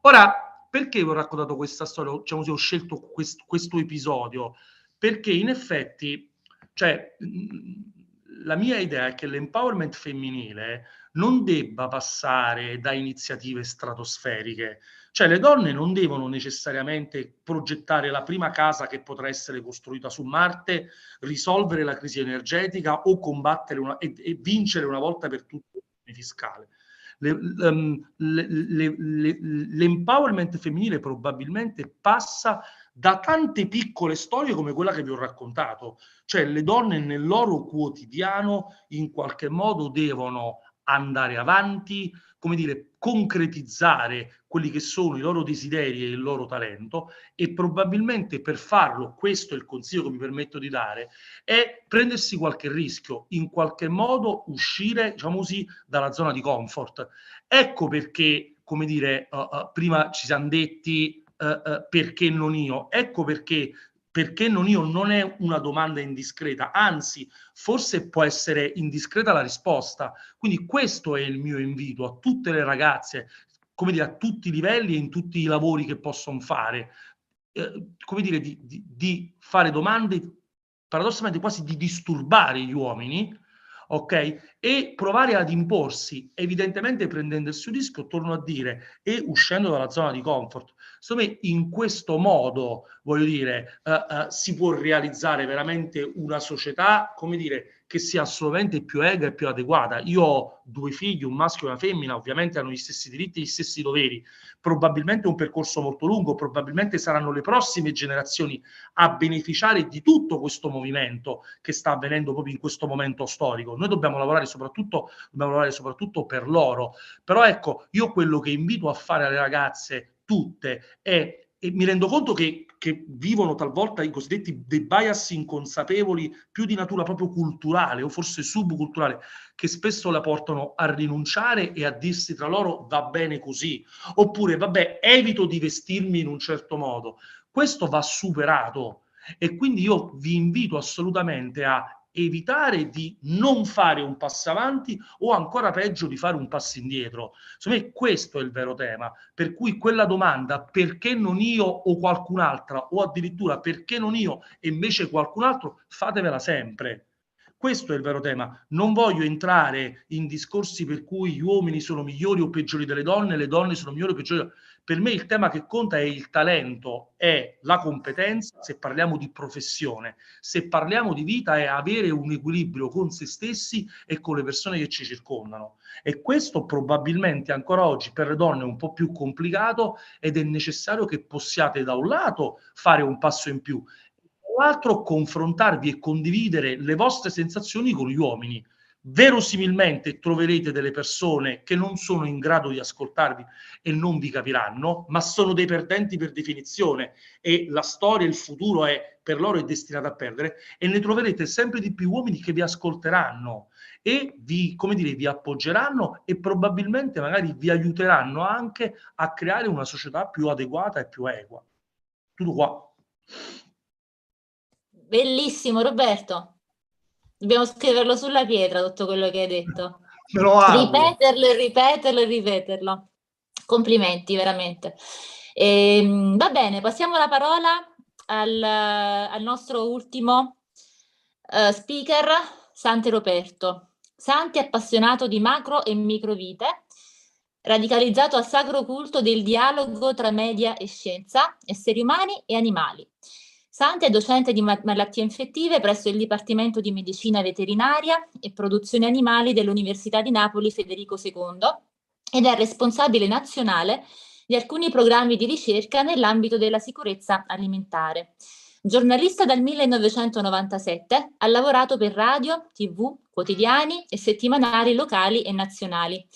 Ora, perché vi ho raccontato questa storia? Diciamo, ho scelto questo episodio perché in effetti, cioè, la mia idea è che l'empowerment femminile non debba passare da iniziative stratosferiche. Cioè le donne non devono necessariamente progettare la prima casa che potrà essere costruita su Marte, risolvere la crisi energetica o combattere e vincere una volta per tutte l'unione fiscale. L'empowerment femminile probabilmente passa da tante piccole storie come quella che vi ho raccontato. Cioè le donne nel loro quotidiano in qualche modo devono andare avanti, come dire, concretizzare quelli che sono i loro desideri e il loro talento, e probabilmente per farlo, questo è il consiglio che mi permetto di dare, è prendersi qualche rischio, in qualche modo uscire, diciamo così, dalla zona di comfort. Ecco perché, come dire, prima ci siamo detti perché non io? Ecco perché non io non è una domanda indiscreta, anzi, forse può essere indiscreta la risposta. Quindi questo è il mio invito a tutte le ragazze, come dire, a tutti i livelli e in tutti i lavori che possono fare, come dire, di fare domande, paradossalmente quasi di disturbare gli uomini, ok? E provare ad imporsi, evidentemente prendendosi un rischio, torno a dire, e uscendo dalla zona di comfort. Secondo me in questo modo, voglio dire, si può realizzare veramente una società, come dire, che sia assolutamente più equa e più adeguata. Io ho 2 figli, un maschio e una femmina, ovviamente hanno gli stessi diritti e gli stessi doveri. Probabilmente è un percorso molto lungo, probabilmente saranno le prossime generazioni a beneficiare di tutto questo movimento che sta avvenendo proprio in questo momento storico. Noi dobbiamo lavorare soprattutto per loro. Però ecco, io quello che invito a fare alle ragazze tutte è, e mi rendo conto che vivono talvolta i cosiddetti dei bias inconsapevoli più di natura proprio culturale o forse subculturale, che spesso la portano a rinunciare e a dirsi tra loro va bene così, oppure vabbè, evito di vestirmi in un certo modo. Questo va superato, e quindi io vi invito assolutamente a evitare di non fare un passo avanti o ancora peggio di fare un passo indietro. Secondo me questo è il vero tema, per cui quella domanda perché non io o qualcun'altra, o addirittura perché non io e invece qualcun altro, fatevela sempre. Questo è il vero tema. Non voglio entrare in discorsi per cui gli uomini sono migliori o peggiori delle donne, le donne sono migliori o peggiori. Per me il tema che conta è il talento, è la competenza, se parliamo di professione. Se parliamo di vita è avere un equilibrio con se stessi e con le persone che ci circondano. E questo probabilmente ancora oggi per le donne è un po' più complicato, ed è necessario che possiate da un lato fare un passo in più, dall'altro confrontarvi e condividere le vostre sensazioni con gli uomini. Verosimilmente troverete delle persone che non sono in grado di ascoltarvi e non vi capiranno, ma sono dei perdenti per definizione, e la storia, il futuro per loro è destinato a perdere, e ne troverete sempre di più uomini che vi ascolteranno e vi, come dire, vi appoggeranno e probabilmente magari vi aiuteranno anche a creare una società più adeguata e più equa. Tutto qua. Bellissimo, Roberto. Dobbiamo scriverlo sulla pietra tutto quello che hai detto. Me lo auguro. Ripeterlo e ripeterlo e ripeterlo. Complimenti, veramente. Va bene, passiamo la parola al nostro ultimo speaker, Sante Roberto. Santi è appassionato di macro e microvite, radicalizzato al sacro culto del dialogo tra media e scienza, esseri umani e animali. Santi è docente di malattie infettive presso il Dipartimento di Medicina Veterinaria e Produzione Animali dell'Università di Napoli Federico II ed è responsabile nazionale di alcuni programmi di ricerca nell'ambito della sicurezza alimentare. Giornalista dal 1997, ha lavorato per radio, TV, quotidiani e settimanali locali e nazionali.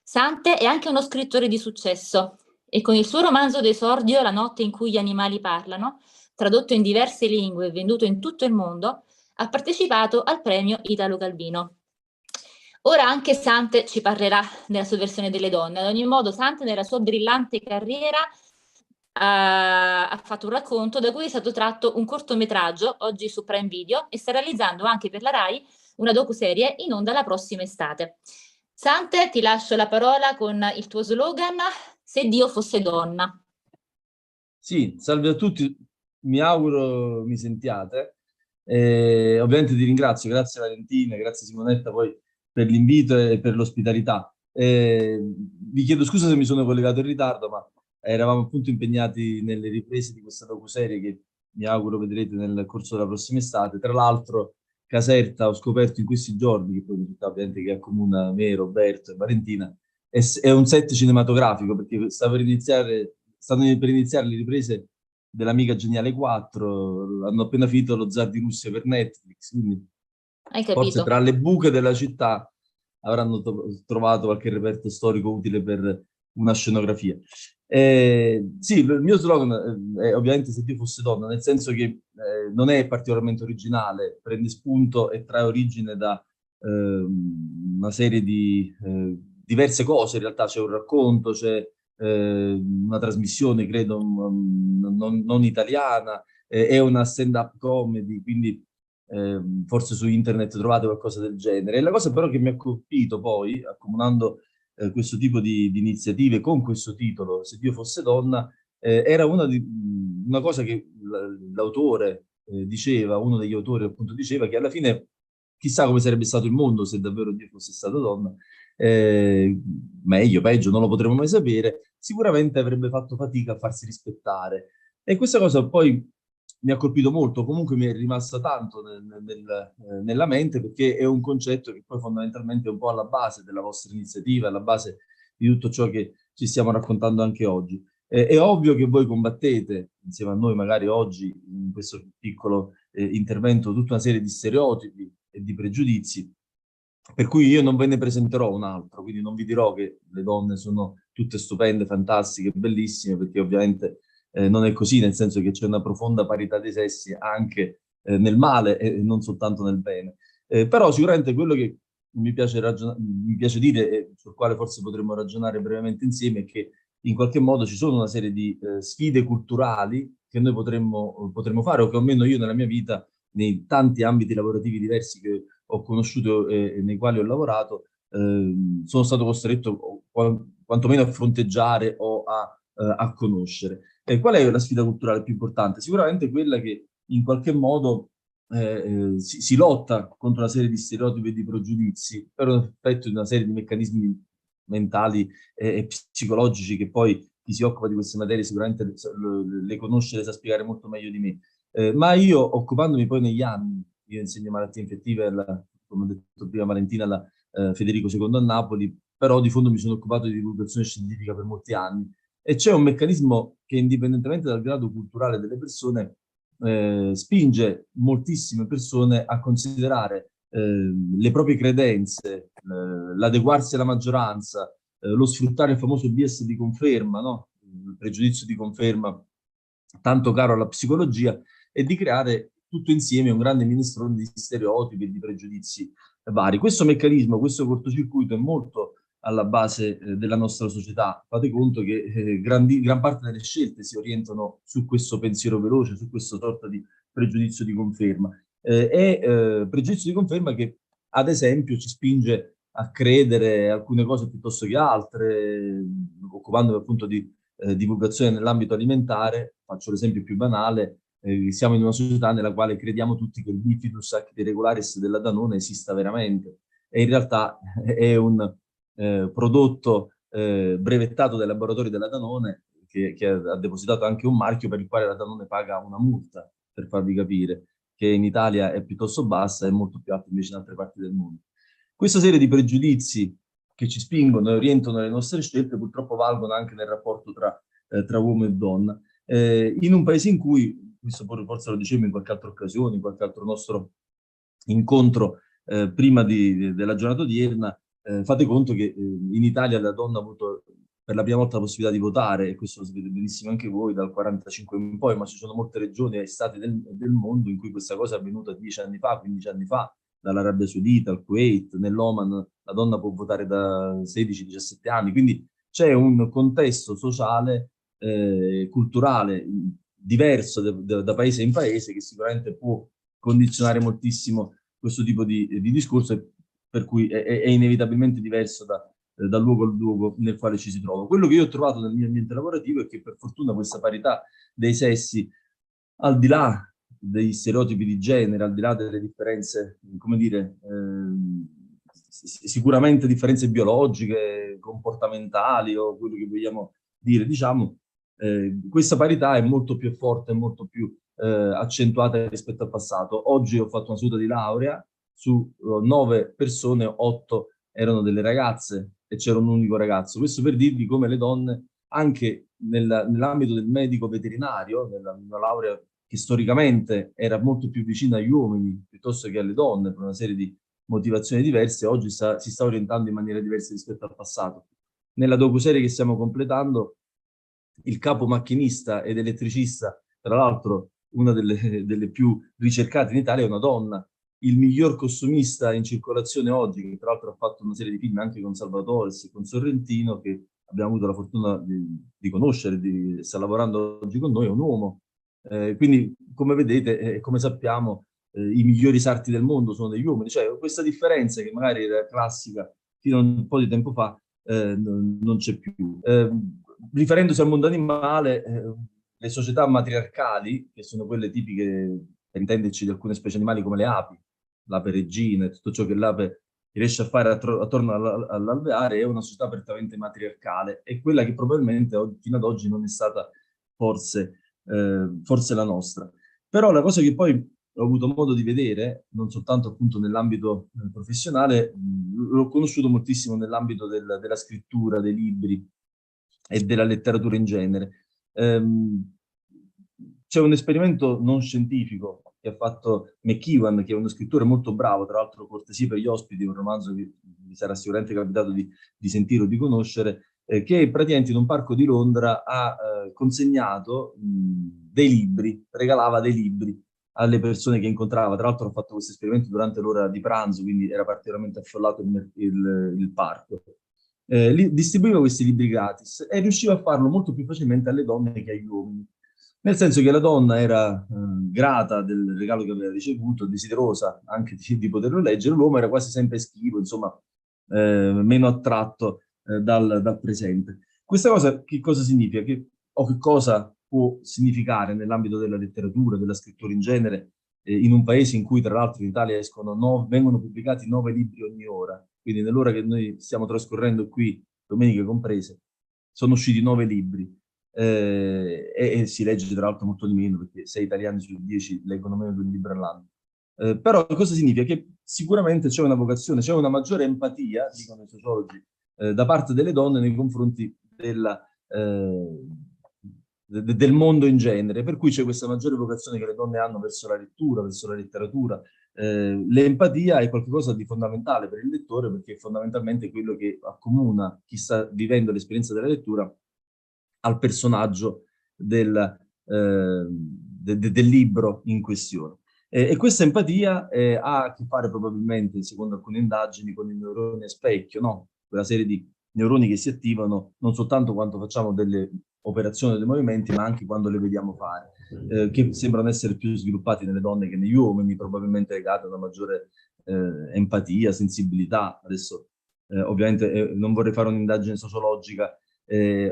Sante è anche uno scrittore di successo e con il suo romanzo d'esordio La notte in cui gli animali parlano, tradotto in diverse lingue e venduto in tutto il mondo, ha partecipato al premio Italo Calvino. Ora anche Sante ci parlerà della sua versione delle donne. Ad ogni modo, Sante nella sua brillante carriera ha fatto un racconto da cui è stato tratto un cortometraggio, oggi su Prime Video, e sta realizzando anche per la Rai una docuserie in onda la prossima estate. Sante, ti lascio la parola con il tuo slogan, Se Dio fosse donna. Sì, salve a tutti, mi auguro mi sentiate. Ovviamente ti ringrazio, grazie Valentina, grazie Simonetta poi per l'invito e per l'ospitalità. Vi chiedo scusa se mi sono collegato in ritardo, ma eravamo appunto impegnati nelle riprese di questa docuserie che mi auguro vedrete nel corso della prossima estate. Tra l'altro, Caserta, ho scoperto in questi giorni, che poi una città ovviamente che accomuna me, Roberto e Valentina, è un set cinematografico, perché stanno per iniziare le riprese dell'Amica Geniale 4, hanno appena finito Lo Zar di Russia per Netflix, quindi Hai forse capito? tra le buche della città avranno trovato qualche reperto storico utile per una scenografia. Sì, il mio slogan è ovviamente Se Dio fosse donna, nel senso che non è particolarmente originale, prende spunto e trae origine da una serie di diverse cose. In realtà c'è un racconto, c'è una trasmissione, credo, non italiana, è una stand-up comedy, quindi forse su internet trovate qualcosa del genere. E la cosa però che mi ha colpito poi, accomunando questo tipo di iniziative con questo titolo, Se Dio fosse donna, era una cosa che l'autore diceva, uno degli autori appunto diceva, che alla fine chissà come sarebbe stato il mondo se davvero Dio fosse stato donna. Meglio, peggio, non lo potremo mai sapere. Sicuramente avrebbe fatto fatica a farsi rispettare. E questa cosa poi mi ha colpito molto, comunque mi è rimasta tanto nella mente, perché è un concetto che poi fondamentalmente è un po' alla base della vostra iniziativa, alla base di tutto ciò che ci stiamo raccontando anche oggi. È ovvio che voi combattete, insieme a noi magari oggi, in questo piccolo intervento, tutta una serie di stereotipi e di pregiudizi, per cui io non ve ne presenterò un altro, quindi non vi dirò che le donne sono tutte stupende, fantastiche, bellissime, perché ovviamente non è così, nel senso che c'è una profonda parità dei sessi anche nel male e non soltanto nel bene. Però sicuramente quello che mi piace dire, e sul quale forse potremmo ragionare brevemente insieme, è che in qualche modo ci sono una serie di sfide culturali che noi potremmo fare, o che almeno io nella mia vita, nei tanti ambiti lavorativi diversi che ho conosciuto e nei quali ho lavorato, sono stato costretto quantomeno a fronteggiare o a conoscere. Qual è la sfida culturale più importante? Sicuramente quella che in qualche modo si lotta contro una serie di stereotipi e di pregiudizi per un effetto di una serie di meccanismi mentali e psicologici che poi chi si occupa di queste materie sicuramente le conosce, le sa spiegare molto meglio di me. Ma io, occupandomi poi negli anni, io insegno malattie infettive, come ho detto prima Valentina, alla Federico II a Napoli, però di fondo mi sono occupato di divulgazione scientifica per molti anni. E c'è un meccanismo che, indipendentemente dal grado culturale delle persone, spinge moltissime persone a considerare le proprie credenze, l'adeguarsi alla maggioranza, lo sfruttare il famoso bias di conferma, no? Il pregiudizio di conferma, tanto caro alla psicologia, e di creare tutto insieme un grande minestrone di stereotipi e di pregiudizi vari. Questo meccanismo, questo cortocircuito è molto alla base della nostra società. Fate conto che gran parte delle scelte si orientano su questo pensiero veloce, su questa sorta di pregiudizio di conferma. Pregiudizio di conferma che, ad esempio, ci spinge a credere alcune cose piuttosto che altre, occupandomi appunto di divulgazione nell'ambito alimentare. Faccio l'esempio più banale: siamo in una società nella quale crediamo tutti che il bifidus acti regularis della Danone esista veramente, e in realtà è un prodotto brevettato dai laboratori della Danone che ha depositato anche un marchio per il quale la Danone paga una multa, per farvi capire, che in Italia è piuttosto bassa e molto più alta invece in altre parti del mondo. Questa serie di pregiudizi che ci spingono e orientano le nostre scelte purtroppo valgono anche nel rapporto tra uomo e donna. In un paese in cui, questo forse lo dicevo in qualche altra occasione, in qualche altro nostro incontro prima della giornata odierna, fate conto che in Italia la donna ha avuto per la prima volta la possibilità di votare, e questo lo sapete benissimo anche voi, dal 45 in poi, ma ci sono molte regioni e stati del mondo in cui questa cosa è avvenuta 10 anni fa, 15 anni fa, dall'Arabia Saudita al Kuwait, nell'Oman la donna può votare da 16-17 anni, quindi c'è un contesto sociale, culturale diverso da paese in paese, che sicuramente può condizionare moltissimo questo tipo di discorso, per cui è inevitabilmente diverso dal luogo al luogo nel quale ci si trova. Quello che io ho trovato nel mio ambiente lavorativo è che per fortuna questa parità dei sessi, al di là degli stereotipi di genere, al di là delle differenze, come dire, sicuramente differenze biologiche, comportamentali o quello che vogliamo dire, diciamo, questa parità è molto più forte, molto più accentuata rispetto al passato. Oggi ho fatto una seduta di laurea, su 9 persone, 8 erano delle ragazze e c'era un unico ragazzo. Questo per dirvi come le donne, anche nell'ambito del medico veterinario, nella laurea che storicamente era molto più vicina agli uomini piuttosto che alle donne, per una serie di motivazioni diverse, oggi si sta orientando in maniera diversa rispetto al passato. Nella docuserie che stiamo completando, il capo macchinista ed elettricista, tra l'altro una delle più ricercate in Italia, è una donna. Il miglior costumista in circolazione oggi, che tra l'altro ha fatto una serie di film anche con Salvatore e con Sorrentino, che abbiamo avuto la fortuna di conoscere, sta lavorando oggi con noi, è un uomo. Quindi, come vedete e come sappiamo, i migliori sarti del mondo sono degli uomini. Cioè, questa differenza che magari era classica fino a un po' di tempo fa, non c'è più. Riferendosi al mondo animale, le società matriarcali, che sono quelle tipiche, per intenderci, di alcune specie animali come le api, l'ape regina e tutto ciò che l'ape riesce a fare attorno all'alveare, è una società apertamente matriarcale, è quella che probabilmente fino ad oggi non è stata forse la nostra. Però la cosa che poi ho avuto modo di vedere, non soltanto appunto nell'ambito professionale, l'ho conosciuto moltissimo nell'ambito della scrittura, dei libri e della letteratura in genere. C'è un esperimento non scientifico che ha fatto McEwan, che è uno scrittore molto bravo, tra l'altro cortesia per gli ospiti, un romanzo che vi sarà sicuramente capitato di sentire o di conoscere, che praticamente in un parco di Londra ha consegnato dei libri, regalava dei libri alle persone che incontrava. Tra l'altro ho fatto questo esperimento durante l'ora di pranzo, quindi era particolarmente affollato il parco. Distribuiva questi libri gratis e riusciva a farlo molto più facilmente alle donne che agli uomini. Nel senso che la donna era grata del regalo che aveva ricevuto, desiderosa anche di poterlo leggere, l'uomo era quasi sempre schivo, insomma, meno attratto dal presente. Questa cosa che cosa significa? O che cosa può significare nell'ambito della letteratura, della scrittura in genere, in un paese in cui tra l'altro in Italia vengono pubblicati 9 libri ogni ora, quindi nell'ora che noi stiamo trascorrendo qui, domeniche comprese, sono usciti 9 libri. E si legge tra l'altro molto di meno, perché 6 italiani su 10 leggono meno di un libro all'anno. Però cosa significa? Che sicuramente c'è una vocazione, c'è una maggiore empatia, dicono i sociologi, da parte delle donne nei confronti del mondo in genere, per cui c'è questa maggiore vocazione che le donne hanno verso la lettura, verso la letteratura. L'empatia è qualcosa di fondamentale per il lettore, perché è fondamentalmente quello che accomuna chi sta vivendo l'esperienza della lettura al personaggio del libro in questione. E questa empatia ha a che fare probabilmente, secondo alcune indagini, con i neuroni a specchio, no? Quella serie di neuroni che si attivano non soltanto quando facciamo delle operazioni o dei movimenti, ma anche quando le vediamo fare, che sembrano essere più sviluppati nelle donne che negli uomini, probabilmente legate a una maggiore empatia, sensibilità. Adesso ovviamente non vorrei fare un'indagine sociologica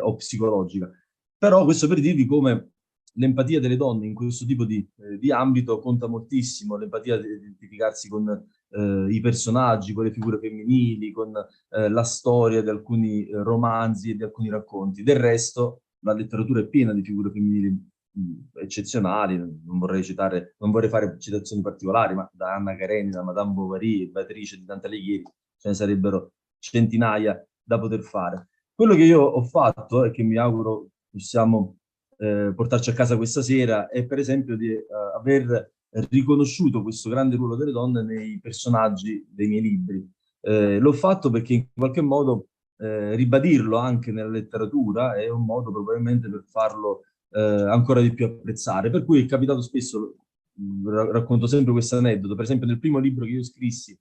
o psicologica, però questo per dirvi come l'empatia delle donne in questo tipo di ambito conta moltissimo, l'empatia di identificarsi con i personaggi, con le figure femminili, con la storia di alcuni romanzi e di alcuni racconti. Del resto la letteratura è piena di figure femminili eccezionali, non vorrei fare citazioni particolari, ma da Anna Karenina, Madame Bovary, Beatrice di Dante Alighieri, ce ne sarebbero centinaia da poter fare. Quello che io ho fatto e che mi auguro possiamo portarci a casa questa sera è per esempio di aver riconosciuto questo grande ruolo delle donne nei personaggi dei miei libri. L'ho fatto perché in qualche modo ribadirlo anche nella letteratura è un modo probabilmente per farlo ancora di più apprezzare. Per cui è capitato spesso, racconto sempre questo aneddoto, per esempio nel primo libro che io scrissi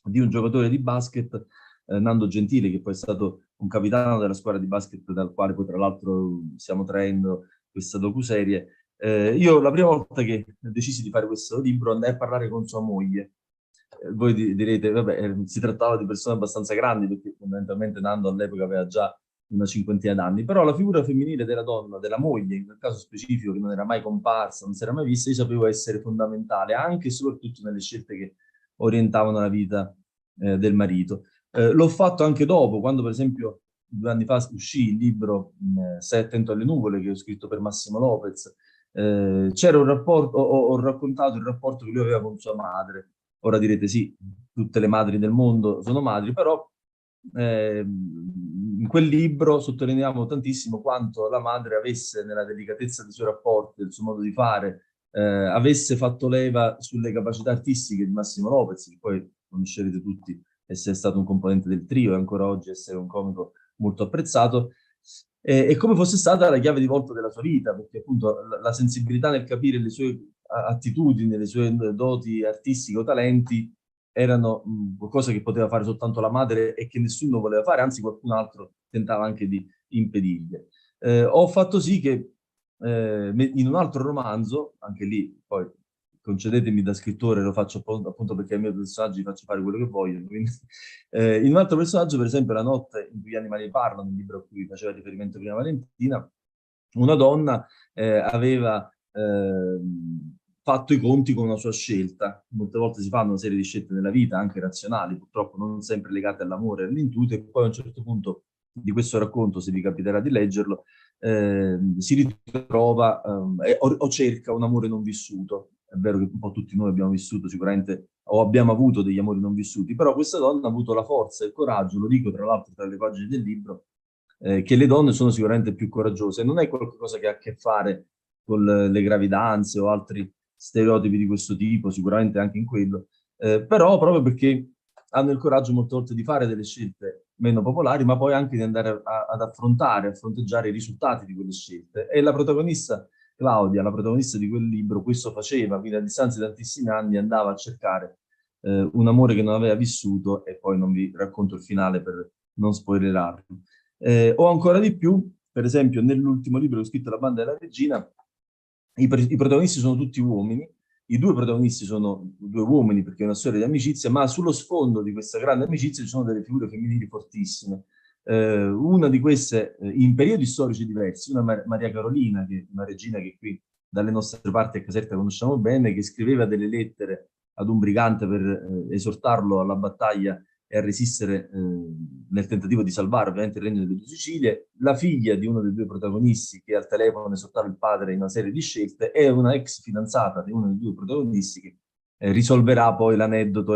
di un giocatore di basket, Nando Gentile, che poi è stato un capitano della squadra di basket dal quale poi tra l'altro stiamo traendo questa docuserie. Io la prima volta che decisi di fare questo libro andai a parlare con sua moglie. Voi direte, vabbè, si trattava di persone abbastanza grandi, perché fondamentalmente Nando all'epoca aveva già una cinquantina d'anni, però la figura femminile della donna, della moglie, in quel caso specifico, che non era mai comparsa, non si era mai vista, io sapevo essere fondamentale, anche e soprattutto nelle scelte che orientavano la vita del marito. L'ho fatto anche dopo, quando per esempio 2 anni fa uscì il libro Stai attento alle nuvole, che ho scritto per Massimo Lopez. C'era un rapporto, ho raccontato il rapporto che lui aveva con sua madre. Ora direte sì, tutte le madri del mondo sono madri, però in quel libro sottolineiamo tantissimo quanto la madre avesse, nella delicatezza dei suoi rapporti, del suo modo di fare, avesse fatto leva sulle capacità artistiche di Massimo Lopez, che poi conoscerete tutti essere stato un componente del trio e ancora oggi essere un comico molto apprezzato, e come fosse stata la chiave di volta della sua vita, perché appunto la sensibilità nel capire le sue attitudini, le sue doti artistiche o talenti erano qualcosa che poteva fare soltanto la madre e che nessuno voleva fare, anzi qualcun altro tentava anche di impedirgli. Ho fatto sì che in un altro romanzo, anche lì poi concedetemi da scrittore, lo faccio appunto perché ai miei personaggi faccio fare quello che voglio, quindi, in un altro personaggio, per esempio La notte in cui gli animali parlano, il libro a cui faceva riferimento prima Valentina, una donna aveva fatto i conti con una sua scelta. Molte volte si fanno una serie di scelte nella vita, anche razionali, purtroppo non sempre legate all'amore e all'intuito, e poi a un certo punto di questo racconto, se vi capiterà di leggerlo, si ritrova o cerca un amore non vissuto. È vero che un po' tutti noi abbiamo vissuto sicuramente, o abbiamo avuto degli amori non vissuti, però questa donna ha avuto la forza e il coraggio, lo dico tra l'altro tra le pagine del libro, che le donne sono sicuramente più coraggiose. Non è qualcosa che ha a che fare con le gravidanze o altri stereotipi di questo tipo, sicuramente anche in quello, però proprio perché hanno il coraggio molte volte di fare delle scelte meno popolari, ma poi anche di andare ad affrontare, a fronteggiare i risultati di quelle scelte. E la protagonista, Claudia, la protagonista di quel libro, questo faceva, quindi a distanza di tantissimi anni andava a cercare un amore che non aveva vissuto, e poi non vi racconto il finale per non spoilerarlo. O ancora di più, per esempio, nell'ultimo libro che ho scritto, La banda della regina, i protagonisti sono tutti uomini, i 2 protagonisti sono 2 uomini perché è una storia di amicizia, ma sullo sfondo di questa grande amicizia ci sono delle figure femminili fortissime. Una di queste, in periodi storici diversi, una Maria Carolina, che è una regina che qui dalle nostre parti a Caserta conosciamo bene, che scriveva delle lettere ad un brigante per esortarlo alla battaglia e a resistere nel tentativo di salvare ovviamente il regno delle 2 Sicilie. La figlia di uno dei 2 protagonisti, che al telefono esortava il padre in una serie di scelte, è una ex fidanzata di uno dei 2 protagonisti che risolverà poi l'aneddoto,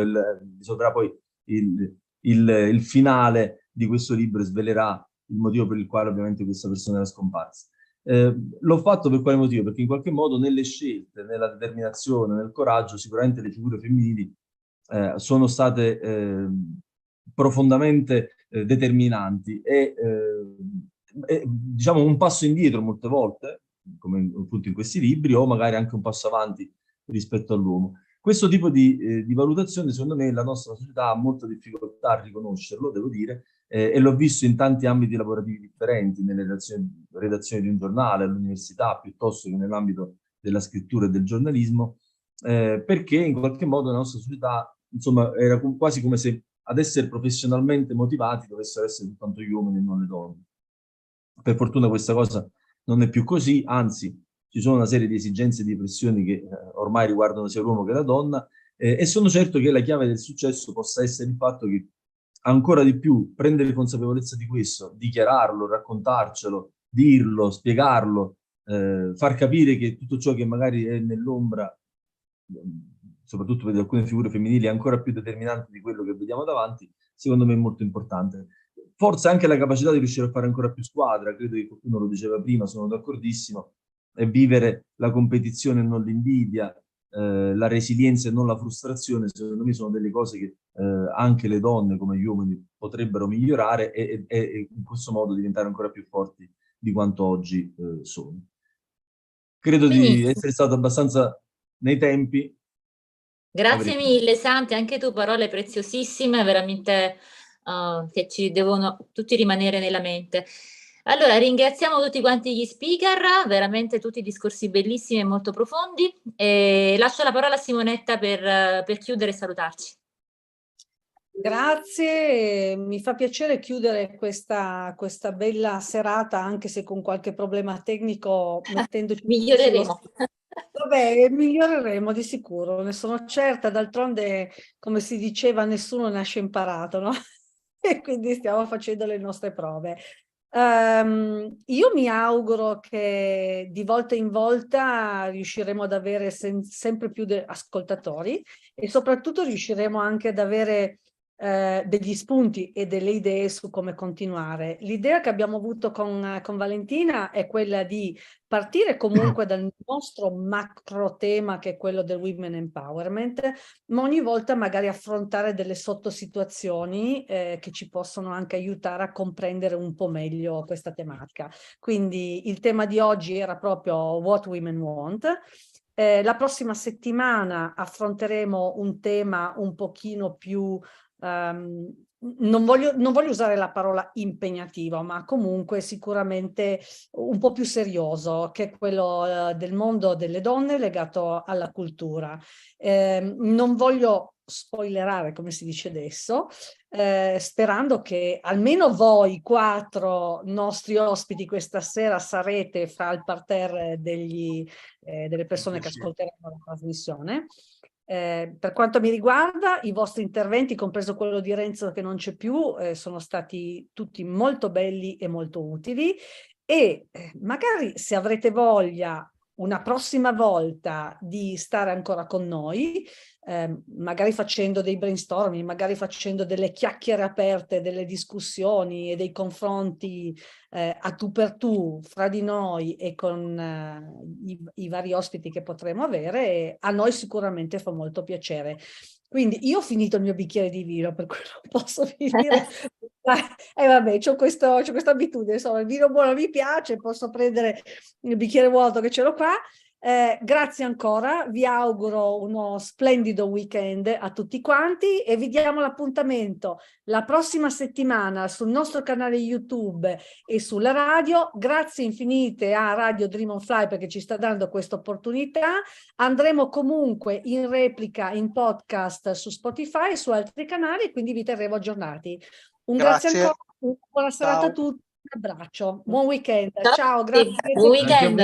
risolverà poi il finale di questo libro e svelerà il motivo per il quale ovviamente questa persona era scomparsa. L'ho fatto per quale motivo? Perché in qualche modo nelle scelte, nella determinazione, nel coraggio, sicuramente le figure femminili sono state profondamente determinanti e diciamo un passo indietro molte volte, come appunto in questi libri, o magari anche un passo avanti rispetto all'uomo. Questo tipo di valutazione, secondo me, la nostra società ha molta difficoltà a riconoscerlo, devo dire, e l'ho visto in tanti ambiti lavorativi differenti, nelle redazioni di un giornale, all'università, piuttosto che nell'ambito della scrittura e del giornalismo, perché in qualche modo la nostra società, insomma, era quasi come se ad essere professionalmente motivati dovessero essere soltanto gli uomini e non le donne. Per fortuna questa cosa non è più così, anzi ci sono una serie di esigenze e di pressioni che ormai riguardano sia l'uomo che la donna, e sono certo che la chiave del successo possa essere il fatto che ancora di più prendere consapevolezza di questo, dichiararlo, raccontarcelo, dirlo, spiegarlo, far capire che tutto ciò che magari è nell'ombra, soprattutto per alcune figure femminili, è ancora più determinante di quello che vediamo davanti, secondo me è molto importante. Forse anche la capacità di riuscire a fare ancora più squadra, credo che qualcuno lo diceva prima, sono d'accordissimo, e vivere la competizione e non l'invidia, la resilienza e non la frustrazione, secondo me sono delle cose che anche le donne come gli uomini potrebbero migliorare e in questo modo diventare ancora più forti di quanto oggi sono. Credo di essere stato abbastanza nei tempi. Grazie mille Santi, anche tu parole preziosissime, veramente che ci devono tutti rimanere nella mente. Allora, ringraziamo tutti quanti gli speaker, veramente tutti discorsi bellissimi e molto profondi, e lascio la parola a Simonetta per chiudere e salutarci. Grazie, mi fa piacere chiudere questa bella serata, anche se con qualche problema tecnico, mettendoci Miglioreremo. Vabbè, miglioreremo di sicuro, ne sono certa, d'altronde, come si diceva, nessuno nasce imparato, no? E quindi stiamo facendo le nostre prove. Io mi auguro che di volta in volta riusciremo ad avere sempre più ascoltatori e soprattutto riusciremo anche ad avere degli spunti e delle idee su come continuare. L'idea che abbiamo avuto con Valentina è quella di partire comunque dal nostro macro tema, che è quello del women empowerment, ma ogni volta magari affrontare delle sottosituazioni che ci possono anche aiutare a comprendere un po' meglio questa tematica. Quindi il tema di oggi era proprio What Women Want. La prossima settimana affronteremo un tema un pochino più non voglio usare la parola impegnativo, ma comunque sicuramente un po' più serioso, che è quello del mondo delle donne legato alla cultura. Non voglio spoilerare, come si dice adesso, sperando che almeno voi 4 nostri ospiti questa sera sarete fra il parterre delle persone che ascolteranno la trasmissione. Per quanto mi riguarda, i vostri interventi, compreso quello di Renzo che non c'è più, sono stati tutti molto belli e molto utili, e magari se avrete voglia una prossima volta di stare ancora con noi, magari facendo dei brainstorming, magari facendo delle chiacchiere aperte, delle discussioni e dei confronti a tu per tu fra di noi e con i vari ospiti che potremo avere, a noi sicuramente fa molto piacere. Quindi io ho finito il mio bicchiere di vino, per cui non posso finire. Vabbè, c'ho questa abitudine, insomma, il vino buono mi piace, posso prendere il bicchiere vuoto che ce l'ho qua. Grazie ancora, vi auguro uno splendido weekend a tutti quanti e vi diamo l'appuntamento la prossima settimana sul nostro canale YouTube e sulla radio. Grazie infinite a Radio Dream on Fly perché ci sta dando questa opportunità. Andremo comunque in replica in podcast su Spotify e su altri canali, quindi vi terremo aggiornati. Un grazie ancora, una buona serata a tutti, un abbraccio, buon weekend, ciao, grazie. Buon weekend.